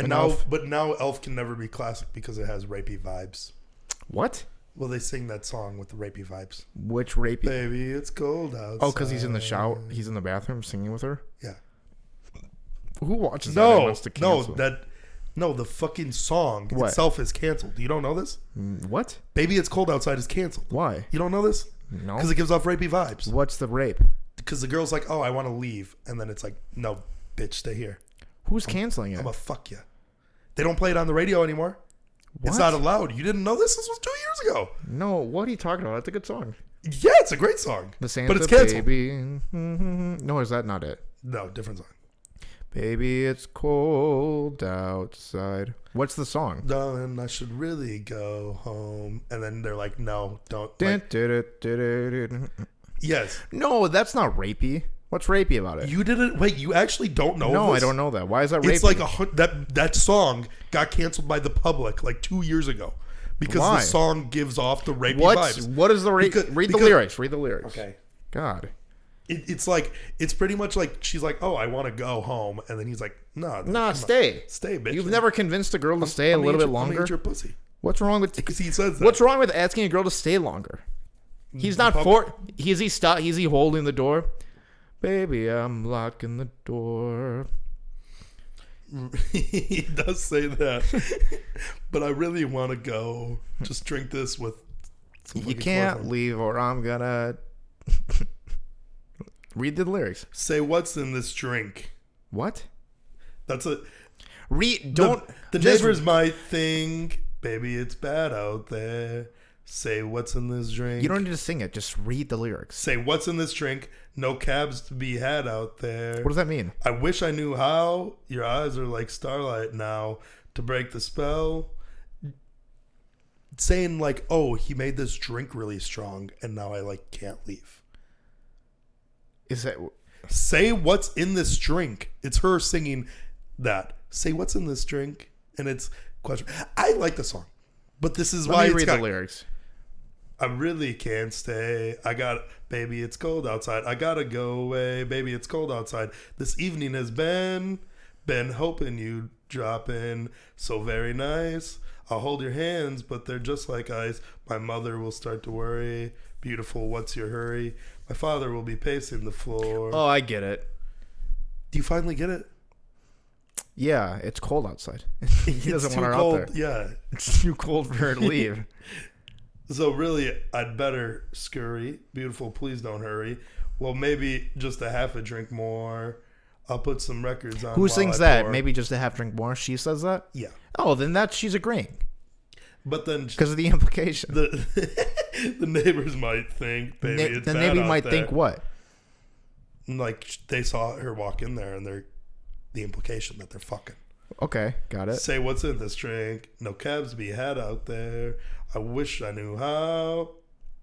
now Elf. But now Elf can never be classic because it has rapey vibes. What? Well, they sing that song with the rapey vibes. Which rapey? Baby, it's cold outside. Oh, because he's in the shower. He's in the bathroom singing with her. Yeah. Who watches that and wants to cancel? No, the fucking song itself is canceled. You don't know this? What? Baby, it's cold outside is canceled. Why? You don't know this? No. Because it gives off rapey vibes. What's the rape? Because the girl's like, oh, I want to leave. And then it's like, no, bitch, stay here. Who's canceling it? I'm going to fuck you. They don't play it on the radio anymore. What? It's not allowed. You didn't know this? This was 2 years ago. No, what are you talking about? That's a good song. Yeah, it's a great song. The Santa but it's canceled. Baby. No, is that not it? No, different song. Baby, it's cold outside. What's the song? Darling, I should really go home. And then they're like, no, don't. Yes. No, that's not rapey. What's rapey about it? You didn't. Wait, you actually don't know No, this? I don't know that. Why is that rapey? It's like that song got canceled by the public like 2 years ago. Because the song gives off the rapey vibes. What is the rape? Read the lyrics. Read the lyrics. Okay. God. It's like, it's pretty much like, she's like, oh, I want to go home. And then he's like, nah, stay. Stay, bitch. You've never convinced a girl to stay a little bit longer? I'm gonna eat your pussy. What's wrong with... Because he says that. What's wrong with asking a girl to stay longer? He's not for... Is he holding the door? Baby, I'm locking the door. He does say that. But I really want to go. Just drink this with... You can't leave or I'm gonna... Read the lyrics. Say what's in this drink. What? That's a... Don't... The neighbor's my thing. Baby, it's bad out there. Say what's in this drink. You don't need to sing it. Just read the lyrics. Say what's in this drink. No cabs to be had out there. What does that mean? I wish I knew how. Your eyes are like starlight now. To break the spell. Saying like, oh, he made this drink really strong and now I like can't leave. Is that... Say what's in this drink. It's her singing that. Say what's in this drink. And it's question. I like the song. But this is Let why me it's read got, the lyrics. I really can't stay. Baby, it's cold outside. I gotta go away. Baby, it's cold outside. This evening has been hoping you'd drop in. So very nice. I'll hold your hands, but they're just like ice. My mother will start to worry. Beautiful, what's your hurry? My father will be pacing the floor. Oh, I get it. Do you finally get it? Yeah, it's cold outside. He doesn't It's want her cold. out there. Yeah. It's too cold for her to leave. So really, I'd better scurry. Beautiful, please don't hurry. Well, maybe just a half a drink more. I'll put some records on. Who while sings I that? pour. Maybe just a half drink more. She says that? Yeah. Oh, then she's agreeing. But then Because of the implication. the neighbors might think, baby, it's the bad neighbor out might there. think what? Like they saw her walk in there, and the implication that they're fucking. Okay, got it. Say what's in this drink. No cabs be had out there. I wish I knew how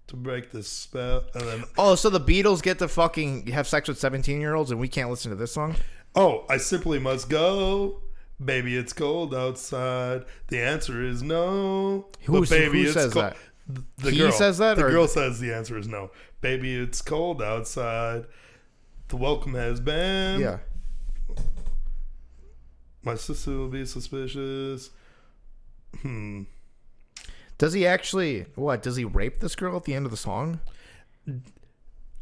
to break this spell. And then, Oh, so the Beatles get to fucking have sex with 17-year-olds and we can't listen to this song? oh, I simply must go. Baby, it's cold outside. The answer is no. Who But baby, it's says cold. that? The He girl says that, The or- girl says the answer is no. Baby, it's cold outside. The welcome has been. Yeah. My sister will be suspicious. Does he actually, what, does he rape this girl at the end of the song?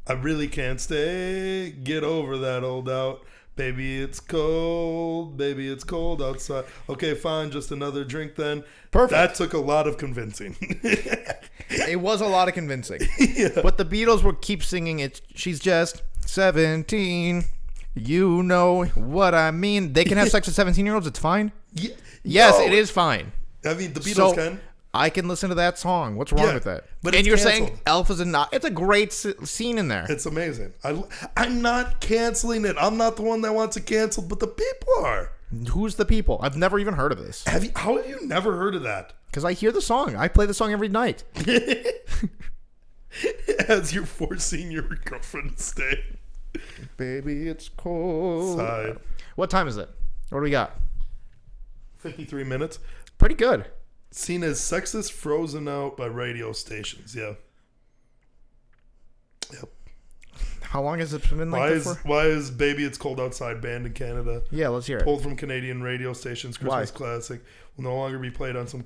I really can't stay. Get over that old doubt. Baby, it's cold. Baby, it's cold outside. Okay, fine. Just another drink then. Perfect. That took a lot of convincing. It was a lot of convincing. Yeah. But the Beatles would keep singing it. She's just 17. You know what I mean. They can have sex with 17-year-olds. It's fine. Yeah. Yes, No. it is fine. I mean, the Beatles So, can. I can listen to that song. What's wrong Yeah, with that? but and it's you're canceled. saying Elf is a not. It's a great scene in there. It's amazing. I'm not canceling it. I'm not the one that wants it canceled, but the people are. Who's the people? I've never even heard of this. How have you never heard of that? Because I hear the song. I play the song every night. As you're forcing your girlfriend to stay. Baby, it's cold. Side. What time is it? What do we got? 53 minutes. Pretty good. Seen as sexist, frozen out by radio stations. Yeah. Yep. How long has it been like that for? Why is Baby It's Cold Outside banned in Canada? Yeah, let's hear it. Pulled from Canadian radio stations. Christmas Why? classic. Will no longer be played on some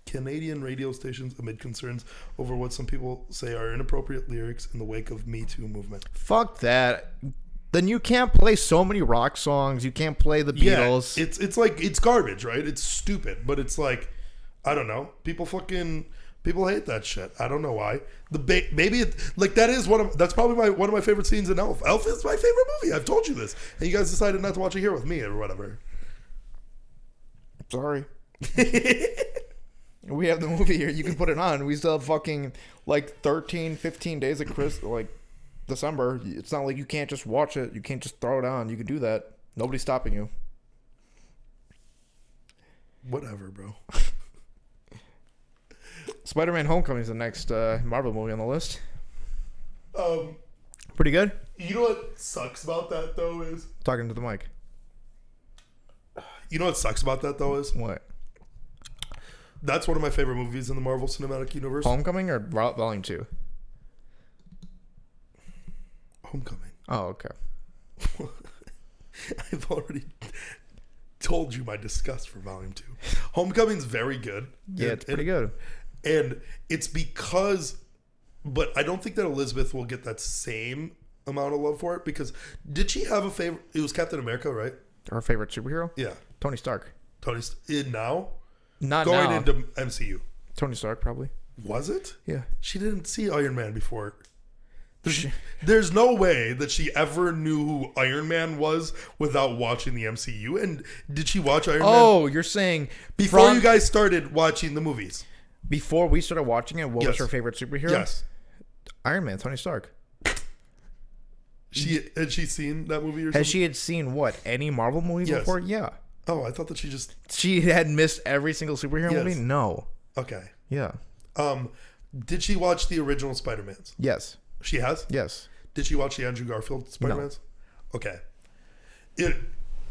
Canadian radio stations amid concerns over what some people say are inappropriate lyrics in the wake of Me Too movement. Fuck that. Then you can't play so many rock songs. You can't play the Beatles. Yeah, it's like it's garbage, right? It's stupid, but it's like I don't know. People hate that shit. I don't know why. Maybe that is that's probably one of my favorite scenes in Elf. Elf is my favorite movie. I've told you this, and you guys decided not to watch it here with me or whatever. Sorry. We have the movie here. You can put it on. We still have fucking 13, 15 days of December. It's not like you can't just watch it. You can't just throw it on. You can do that. Nobody's stopping you. Whatever, bro. Spider-Man Homecoming is the next Marvel movie on the list. Um, Pretty good. You know what sucks about that though is Talking to the mic. What? That's one of my favorite movies in the Marvel Cinematic Universe. Homecoming or Volume 2? Homecoming. Oh, okay. I've already told you my disgust for Volume 2. Homecoming's very good. Yeah, it's pretty good. And it's because, but I don't think that Elizabeth will get that same amount of love for it because did she have a favorite? It was Captain America, right? Our favorite superhero? Yeah. Tony Stark. Tony's in now? Not Going now. into MCU. Tony Stark, probably. Was it? Yeah. She didn't see Iron Man before. There's no way that she ever knew who Iron Man was without watching the MCU. And did she watch Iron Man? Oh, you're saying Before you guys started watching the movies. Before we started watching it, what was her favorite superhero? Yes. Iron Man, Tony Stark. Had she seen that movie or something? Has she had seen what? Any Marvel movie Yes. before? Yeah. Oh, I thought that she just... She had missed every single superhero Yes. movie? No. Okay. Yeah. Did she watch the original Spider-Mans? Yes. She has? Yes. Did she watch the Andrew Garfield Spider-Mans? No. Okay.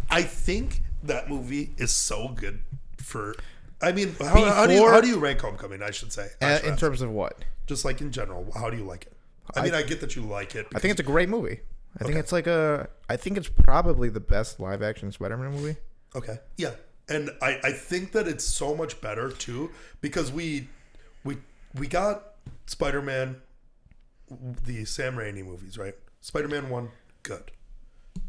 I think that movie is so good for I mean, how do you rank Homecoming? I should say in terms of what? Just like in general, how do you like it? I mean, I get that you like it. I think it's a great movie. I think it's I think it's probably the best live action Spider-Man movie. Okay. Yeah. And I think that it's so much better too because we got Spider-Man, the Sam Raimi movies, right? Spider-Man 1, good.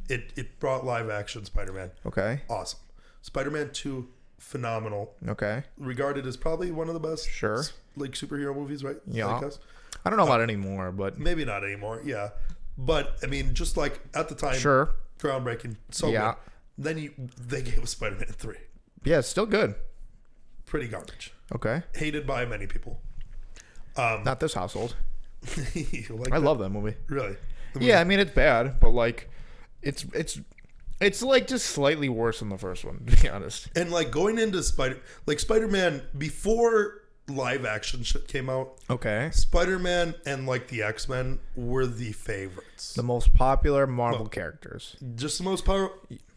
It brought live action Spider-Man. Okay. Awesome. Spider-Man 2, phenomenal. Okay. Regarded as probably one of the best like superhero movies, right? Yeah. I don't know about anymore, but maybe not anymore. Yeah. But I mean, just like at the time, groundbreaking, so good. Then they gave us Spider-Man 3. Yeah, it's still good. Pretty garbage. Okay. Hated by many people. Not this household. Like I love that movie. Really? Yeah, I mean it's bad, but like, it's like just slightly worse than the first one, to be honest. And like going into Spider-Man before live action shit came out. Okay. Spider-Man and like the X-Men were the favorites. The most popular Marvel characters. Just the most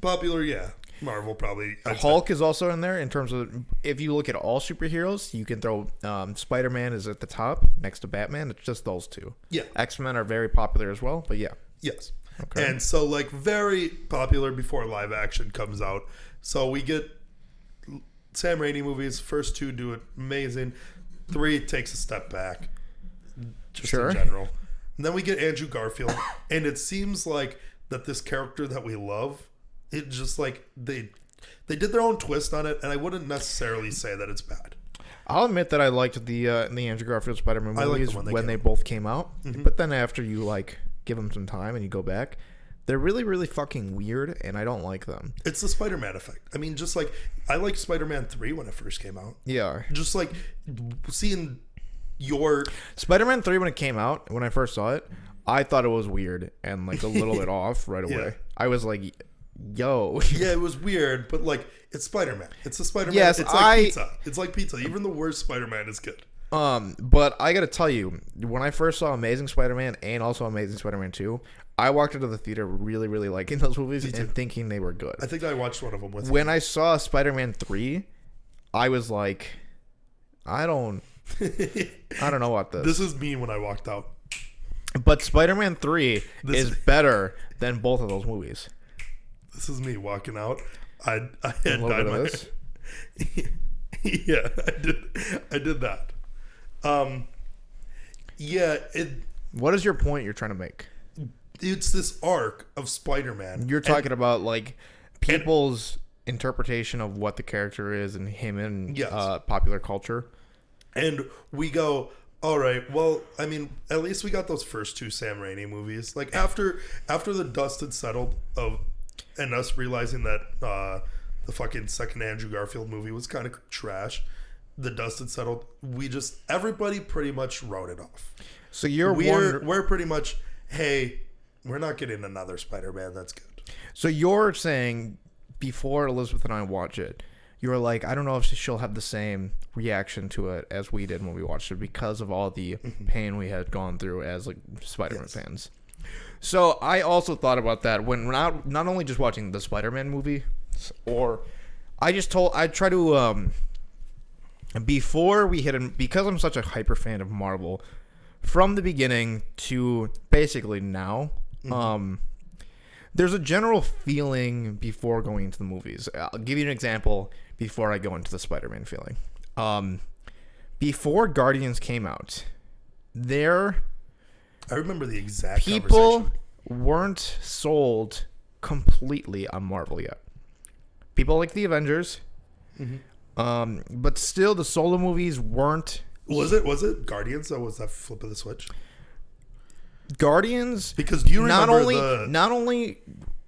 popular, yeah. Marvel probably. Hulk is also in there in terms of if you look at all superheroes, you can throw Spider-Man is at the top next to Batman. It's just those two. Yeah. X-Men are very popular as well, but yeah. Yes. Okay. And so like very popular before live action comes out. So we get Sam Raimi movies. First 2 do it amazing. 3 takes a step back. Just in general. And then we get Andrew Garfield, and it seems like that this character that we love. It just like they did their own twist on it, and I wouldn't necessarily say that it's bad. I'll admit that I liked the Andrew Garfield Spider-Man movies when they both came out, but then after you like give them some time and you go back, they're really really fucking weird, and I don't like them. It's the Spider-Man effect. I mean, just like I liked Spider-Man 3 when it first came out. Yeah, just like seeing your Spider-Man 3 when it came out, when I first saw it, I thought it was weird and like a little bit off right away. Yeah. I was like, yo. Yeah, it was weird, but like it's Spider-Man. It's a Spider-Man. Yes, it's like pizza. It's like pizza. Even the worst Spider-Man is good. But I gotta tell you, when I first saw Amazing Spider-Man and also Amazing Spider-Man 2, I walked into the theater really, really liking those movies and thinking they were good. I think I watched one of them with you. When I saw Spider-Man 3, I was like, I don't know about this. This is me when I walked out. But Spider-Man 3 is better than both of those movies. This is me walking out. I had dyed my hair. Yeah, I did that. Yeah. What is your point you're trying to make? It's this arc of Spider-Man. You're talking about like people's interpretation of what the character is and him in popular culture. And we go, all right, well, I mean, at least we got those first 2 Sam Raimi movies. Like after the dust had settled and us realizing that the fucking second Andrew Garfield movie was kind of trash, the dust had settled. Everybody pretty much wrote it off. So we're pretty much, hey, we're not getting another Spider-Man that's good. So you're saying before Elizabeth and I watch it, you were like, I don't know if she'll have the same reaction to it as we did when we watched it because of all the pain we had gone through as like Spider-Man fans. So I also thought about that when not only just watching the Spider-Man movie, or I try to before we hit because I'm such a hyper fan of Marvel from the beginning to basically now. There's a general feeling before going into the movies. I'll give you an example before I go into the Spider-Man feeling. Before Guardians came out, I remember the exact people weren't sold completely on Marvel yet. People like the Avengers, but still the solo movies weren't. Was it Guardians that was that flip of the switch? Guardians, because you remember not only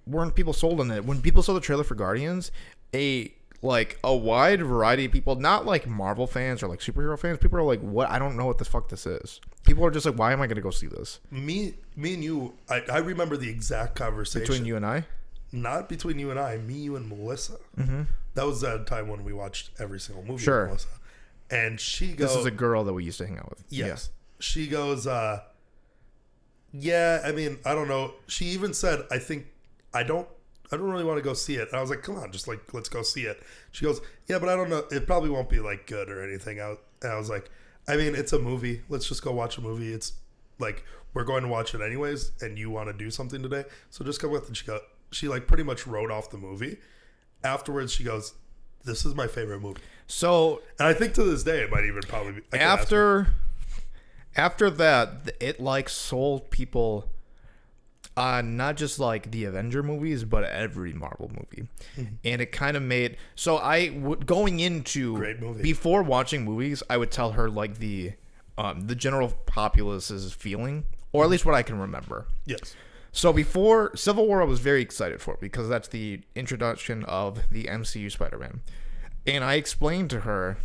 weren't people sold on it, when people saw the trailer for Guardians, a wide variety of people, not like Marvel fans or like superhero fans, people are like, what? I don't know what the fuck this is. People are just like, why am I going to go see this? Me and you, I remember the exact conversation. Between you and I? Not between you and I, me, you, and Melissa. That was that time when we watched every single movie with Melissa. And she goes... This is a girl that we used to hang out with. Yes. Yeah. She goes, yeah, I mean, I don't know. She even said, I I don't really want to go see it. And I was like, come on, just like, let's go see it. She goes, yeah, but I don't know. It probably won't be like good or anything. And I was like, I mean, it's a movie. Let's just go watch a movie. It's like, we're going to watch it anyways. And you want to do something today. So just go with it. She like pretty much wrote off the movie. Afterwards, she goes, this is my favorite movie. So, and I think to this day, it might even probably be. After that, it like sold people, not just like the Avenger movies, but every Marvel movie. Mm-hmm. And it kind of made, so going into, great movie. Before watching movies, I would tell her like the general populace's feeling, or at least what I can remember. Yes. So before Civil War, I was very excited for it because that's the introduction of the MCU Spider-Man. And I explained to her,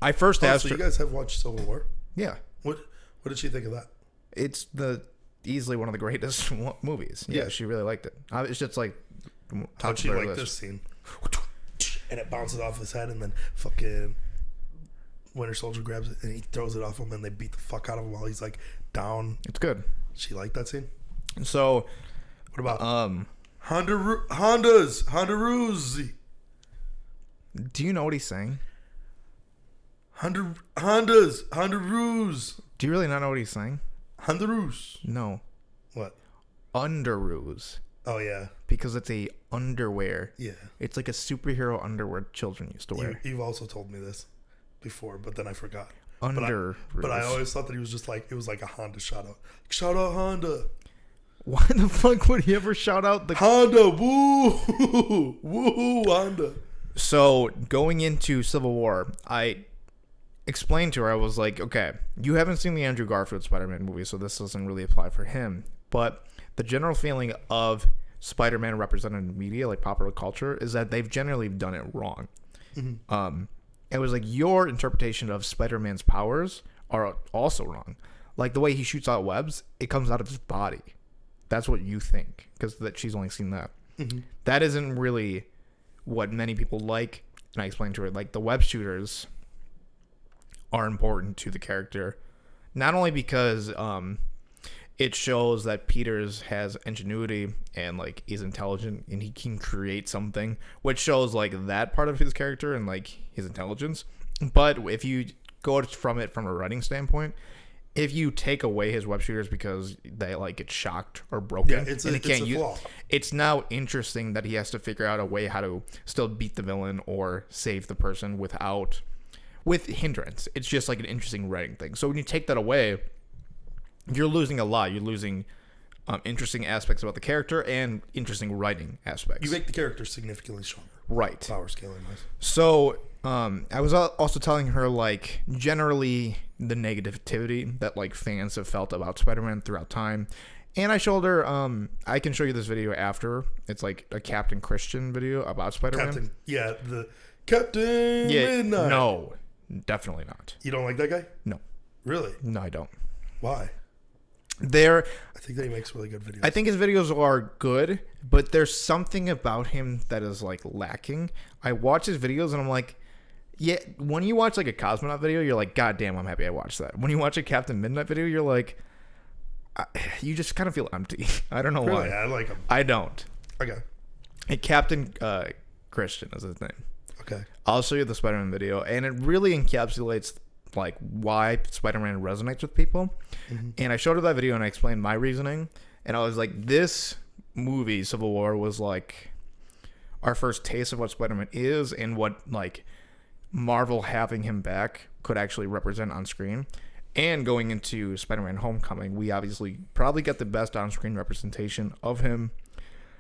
I first asked her. So you guys have watched Civil War? Yeah. What did she think of that? It's easily one of the greatest movies. Yeah, she really liked it. It's just like how'd she like this scene? And it bounces off his head, and then fucking Winter Soldier grabs it and he throws it off him, and they beat the fuck out of him while he's like down. It's good. She liked that scene. So, what about Honda's? Do you know what he's saying? Honda's. Do you really not know what he's saying? Hondaroos. No. What? Underoos. Oh, yeah. Because it's a underwear. Yeah. It's like a superhero underwear children used to wear. You've also told me this before, but then I forgot. But I always thought that he was just like, it was like a Honda shout out. Like, shout out Honda. Why the fuck would he ever shout out the Honda? Woo! Woo, Honda. So going into Civil War, I explained to her, I was like, okay, you haven't seen the Andrew Garfield Spider-Man movie, so this doesn't really apply for him. But the general feeling of Spider-Man represented in media, like popular culture, is that they've generally done it wrong. Mm-hmm. It was like your interpretation of Spider-Man's powers are also wrong. Like the way he shoots out webs, it comes out of his body. That's what you think, because she's only seen that. Mm-hmm. That isn't really what many people like. And I explained to her, like, the web shooters are important to the character, not only because it shows that Peters has ingenuity and like he's intelligent and he can create something, which shows like that part of his character and like his intelligence. But if you go from a writing standpoint, if you take away his web shooters because they like get shocked or broken, it's a flaw. It's now interesting that he has to figure out a way how to still beat the villain or save the person with hindrance. It's just like an interesting writing thing. So when you take that away, you're losing a lot. You're losing interesting aspects about the character and interesting writing aspects. You make the character significantly stronger. Right. Power scaling wise. So I was also telling her, like, generally the negativity that like fans have felt about Spider-Man throughout time. And I showed her, I can show you this video after. It's like a Captain Christian video about Spider-Man. The Captain Midnight. No, definitely not. You don't like that guy? No. Really? No, I don't. Why? I think that he makes really good videos. I think his videos are good, but there's something about him that is like lacking. I watch his videos and I'm like, yeah, when you watch like a Cosmonaut video, you're like, God damn, I'm happy I watched that. When you watch a Captain Midnight video, you're like, you just kind of feel empty. I don't know why. Really? I like him. I don't. Okay. Hey, Captain Christian is his name. Okay. I'll show you the Spider-Man video, and it really encapsulates like why Spider-Man resonates with people. Mm-hmm. And I showed her that video and I explained my reasoning, and I was like, this movie Civil War was like our first taste of what Spider-Man is and what like Marvel having him back could actually represent on screen. And going into Spider-Man Homecoming, we obviously probably get the best on-screen representation of him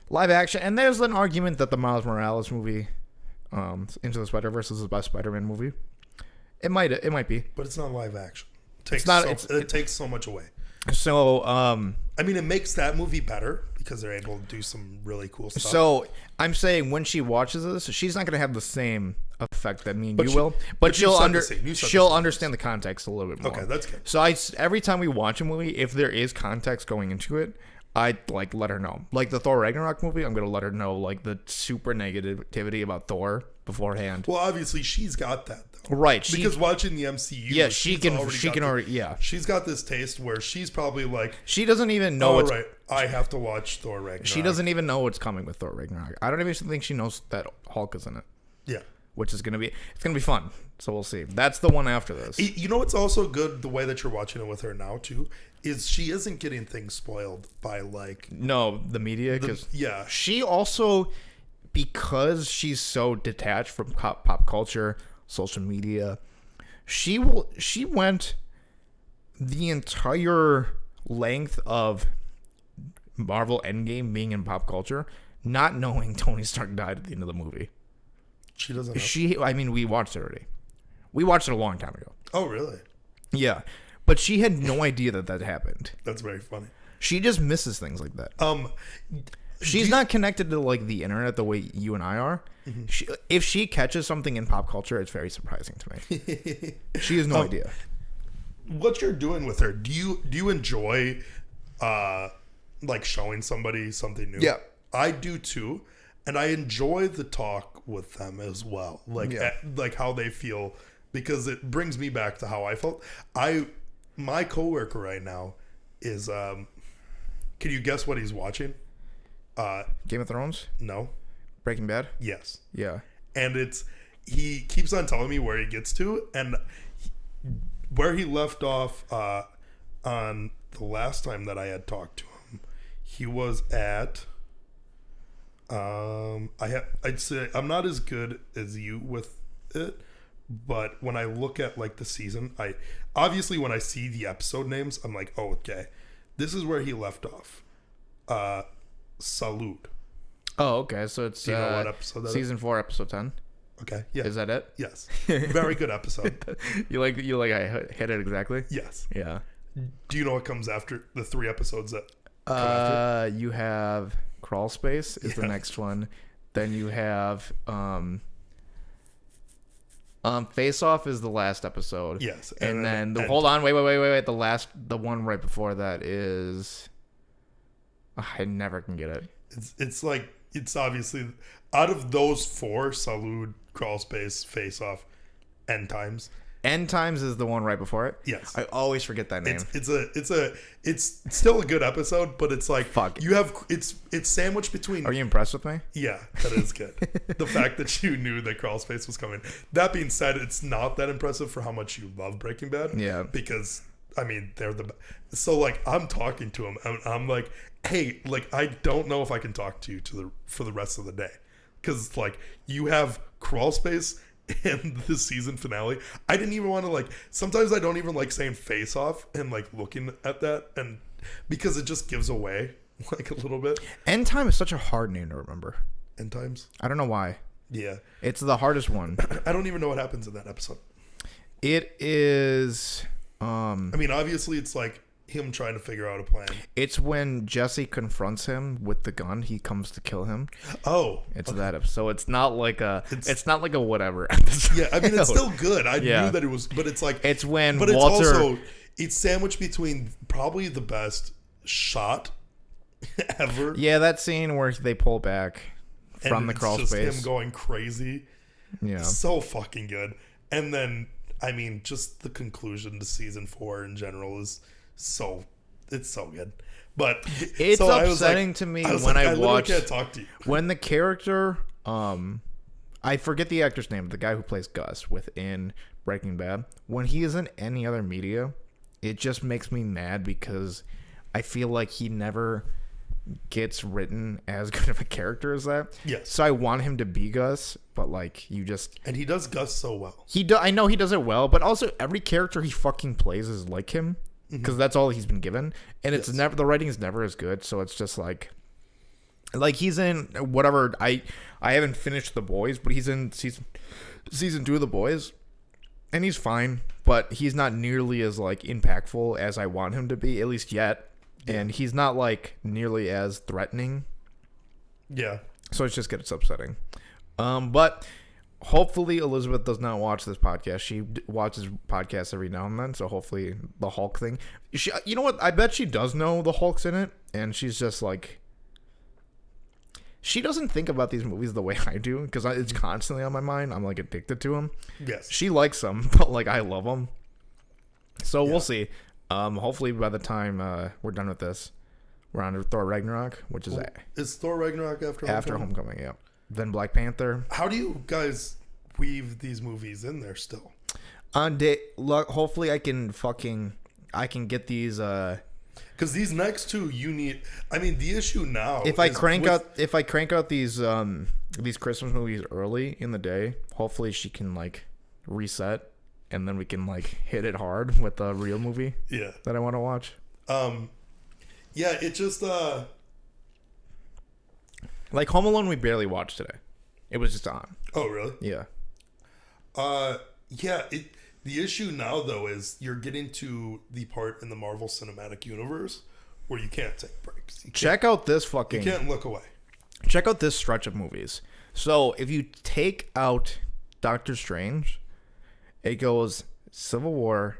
live action. And there's an argument that the Miles Morales movie, Into the Spider-Verse, is the best Spider-Man movie. It might be, but it's not live action. It takes so much away. So, I mean, it makes that movie better because they're able to do some really cool stuff. So, I'm saying when she watches this, she's not going to have the same effect that me and you will, but she'll understand the context a little bit more. Okay, that's good. So, every time we watch a movie, if there is context going into it, I like let her know. Like the Thor Ragnarok movie, I'm gonna let her know like the super negativity about Thor beforehand. Well, obviously she's got that though, Right? Because watching the MCU, yeah, she can already yeah. She's got this taste where she's probably like, she doesn't even know. Oh, right, I have to watch Thor Ragnarok. She doesn't even know what's coming with Thor Ragnarok. I don't even think she knows that Hulk is in it. Yeah, which is gonna be fun. So we'll see. That's the one after this. You know what's also good, the way that you're watching it with her now too, is she isn't getting things spoiled by like the media, because yeah, she also, because she's so detached from pop culture, social media, she went the entire length of Marvel Endgame being in pop culture, not knowing Tony Stark died at the end of the movie. She doesn't know. I mean, we watched it already. We watched it a long time ago. Oh, really? Yeah. But she had no idea that happened. That's very funny. She just misses things like that. She's not connected to like the internet the way you and I are. Mm-hmm. If she catches something in pop culture, it's very surprising to me. She has no idea. What you're doing with her? Do you enjoy like showing somebody something new? Yeah, I do too, and I enjoy the talk with them as well. Like like how they feel, because it brings me back to how I felt. My coworker right now is can you guess what he's watching? Game of Thrones? No. Breaking Bad? Yes. Yeah. And he keeps on telling me where he gets to, and where he left off on the last time that I had talked to him, he was at I'd say I'm not as good as you with it, but when I look at like the season, obviously when I see the episode names, I'm like, oh, okay, this is where he left off. Salute. Oh, okay. So it's Do you know what episode that season 4, episode 10. Okay. Yeah. Is that it? Yes. Very good episode. you like I hit it exactly? Yes. Yeah. Do you know what comes after the 3 episodes that come after? You have Crawl Space is the next one. Then you have Face Off is the last episode. Yes. And then hold on, wait. The one right before that is I never can get it. It's like, it's obviously out of those 4, Salute, Crawl Space, Face Off, End Times. End Times is the one right before it. Yes. I always forget that name. It's still a good episode, but it's like, fuck. You have it's sandwiched between. Are you impressed with me? Yeah, that is good. The fact that you knew that Crawl Space was coming. That being said, it's not that impressive for how much you love Breaking Bad. Yeah. Because I mean, they're the so like I'm talking to him and I'm like, hey, like I don't know if I can talk to you for the rest of the day, because like you have Crawl Space and the season finale. I didn't even want to like. Sometimes I don't even like saying Face Off and like looking at that, and because it just gives away like a little bit. End Time is such a hard name to remember. End Times. I don't know why. Yeah, it's the hardest one. I don't even know what happens in that episode. It is. I mean, obviously, it's like him trying to figure out a plan. It's when Jesse confronts him with the gun. He comes to kill him. Oh, it's that episode. So it's not like a. It's not like a whatever episode. Yeah, I mean, it's still good. I knew that it was, but it's like it's when but Walter. It's also it's sandwiched between probably the best shot ever. Yeah, that scene where they pull back from the crawl space. Him going crazy. Yeah, so fucking good. And then I mean, just the conclusion to season 4 in general is it's so good. But it's so upsetting to me when I watch. Can't talk to you. When the character, I forget the actor's name, the guy who plays Gus within Breaking Bad. When he is in any other media, it just makes me mad because I feel like he never gets written as good of a character as that. Yes. So I want him to be Gus, but like and he does Gus so well. I know he does it well, but also every character he fucking plays is like him because that's all he's been given, and it's never, the writing is never as good. So it's just like he's in whatever. I haven't finished The Boys, but he's in season 2 of The Boys, and he's fine, but he's not nearly as like impactful as I want him to be, at least yet. And he's not like nearly as threatening. Yeah. So it's just gets upsetting. But hopefully Elizabeth does not watch this podcast. She watches podcasts every now and then, so hopefully the Hulk thing. You know what? I bet she does know the Hulk's in it, and she's just like, she doesn't think about these movies the way I do, because it's constantly on my mind. I'm like addicted to them. Yes. She likes them, but like I love them. So we'll see. Hopefully by the time we're done with this, we're on to Thor Ragnarok, which is Thor Ragnarok after Homecoming? Yeah. Then Black Panther. How do you guys weave these movies in there still? Hopefully I can get these. Because these next two, you need. I mean, the issue now. If I crank out these Christmas movies early in the day, hopefully she can like reset, and then we can like hit it hard with the real movie. Yeah. That I want to watch. Yeah, it just like Home Alone, we barely watched today. It was just on. Oh, really? Yeah. Yeah. The issue now though is you're getting to the part in the Marvel Cinematic Universe where you can't take breaks. Check out this You fucking. can't look away. Check out this stretch of movies. So if you take out Doctor Strange, it goes Civil War,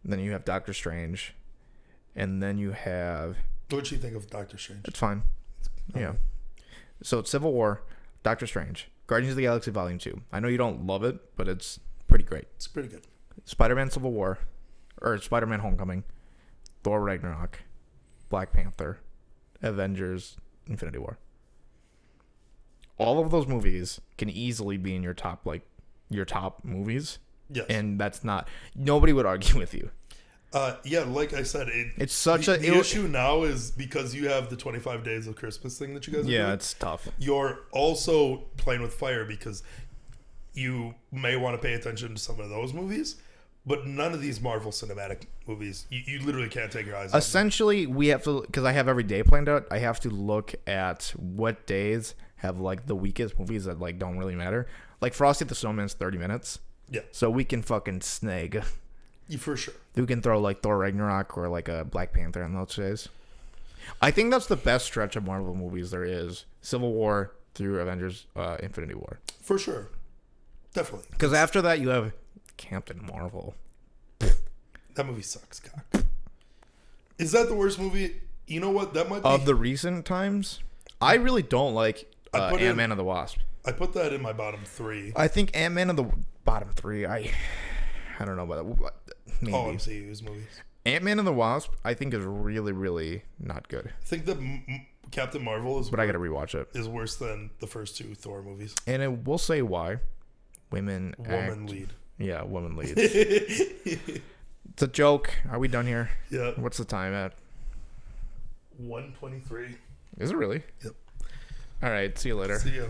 then you have Doctor Strange, and then you have. What do you think of Doctor Strange? It's fine. Yeah. So it's Civil War, Doctor Strange, Guardians of the Galaxy Volume 2. I know you don't love it, but it's pretty great. It's pretty good. Spider-Man Civil War, or Spider-Man Homecoming, Thor Ragnarok, Black Panther, Avengers, Infinity War. All of those movies can easily be in your top movies. Yes. And that's not, nobody would argue with you. Yeah, like I said, it's such the issue now is because you have the 25 days of Christmas thing that you guys are doing, it's tough. You're also playing with fire because you may want to pay attention to some of those movies, but none of these Marvel Cinematic movies, you literally can't take your eyes off. Essentially, we have to, because I have every day planned out, I have to look at what days have like the weakest movies that like don't really matter. Like Frosty the Snowman's 30 minutes. Yeah. So we can fucking snag. For sure. We can throw like Thor Ragnarok or like a Black Panther on those days. I think that's the best stretch of Marvel movies there is. Civil War through Avengers Infinity War. For sure. Definitely. Because after that you have Captain Marvel. That movie sucks, cock. Is that the worst movie? You know what? That might be. Of the recent times, I really don't like Ant-Man and the Wasp. I put that in my bottom 3. I think Ant-Man and the bottom 3. I don't know about that. Maybe. All MCU's movies. Ant-Man and the Wasp, I think, is really, really not good. I think that Captain Marvel is. But I gotta rewatch it. Is worse than the first 2 Thor movies. And we'll say why. Woman lead. Yeah, woman lead. It's a joke. Are we done here? Yeah. What's the time at? 1:23. Is it really? Yep. All right. See you later. See ya.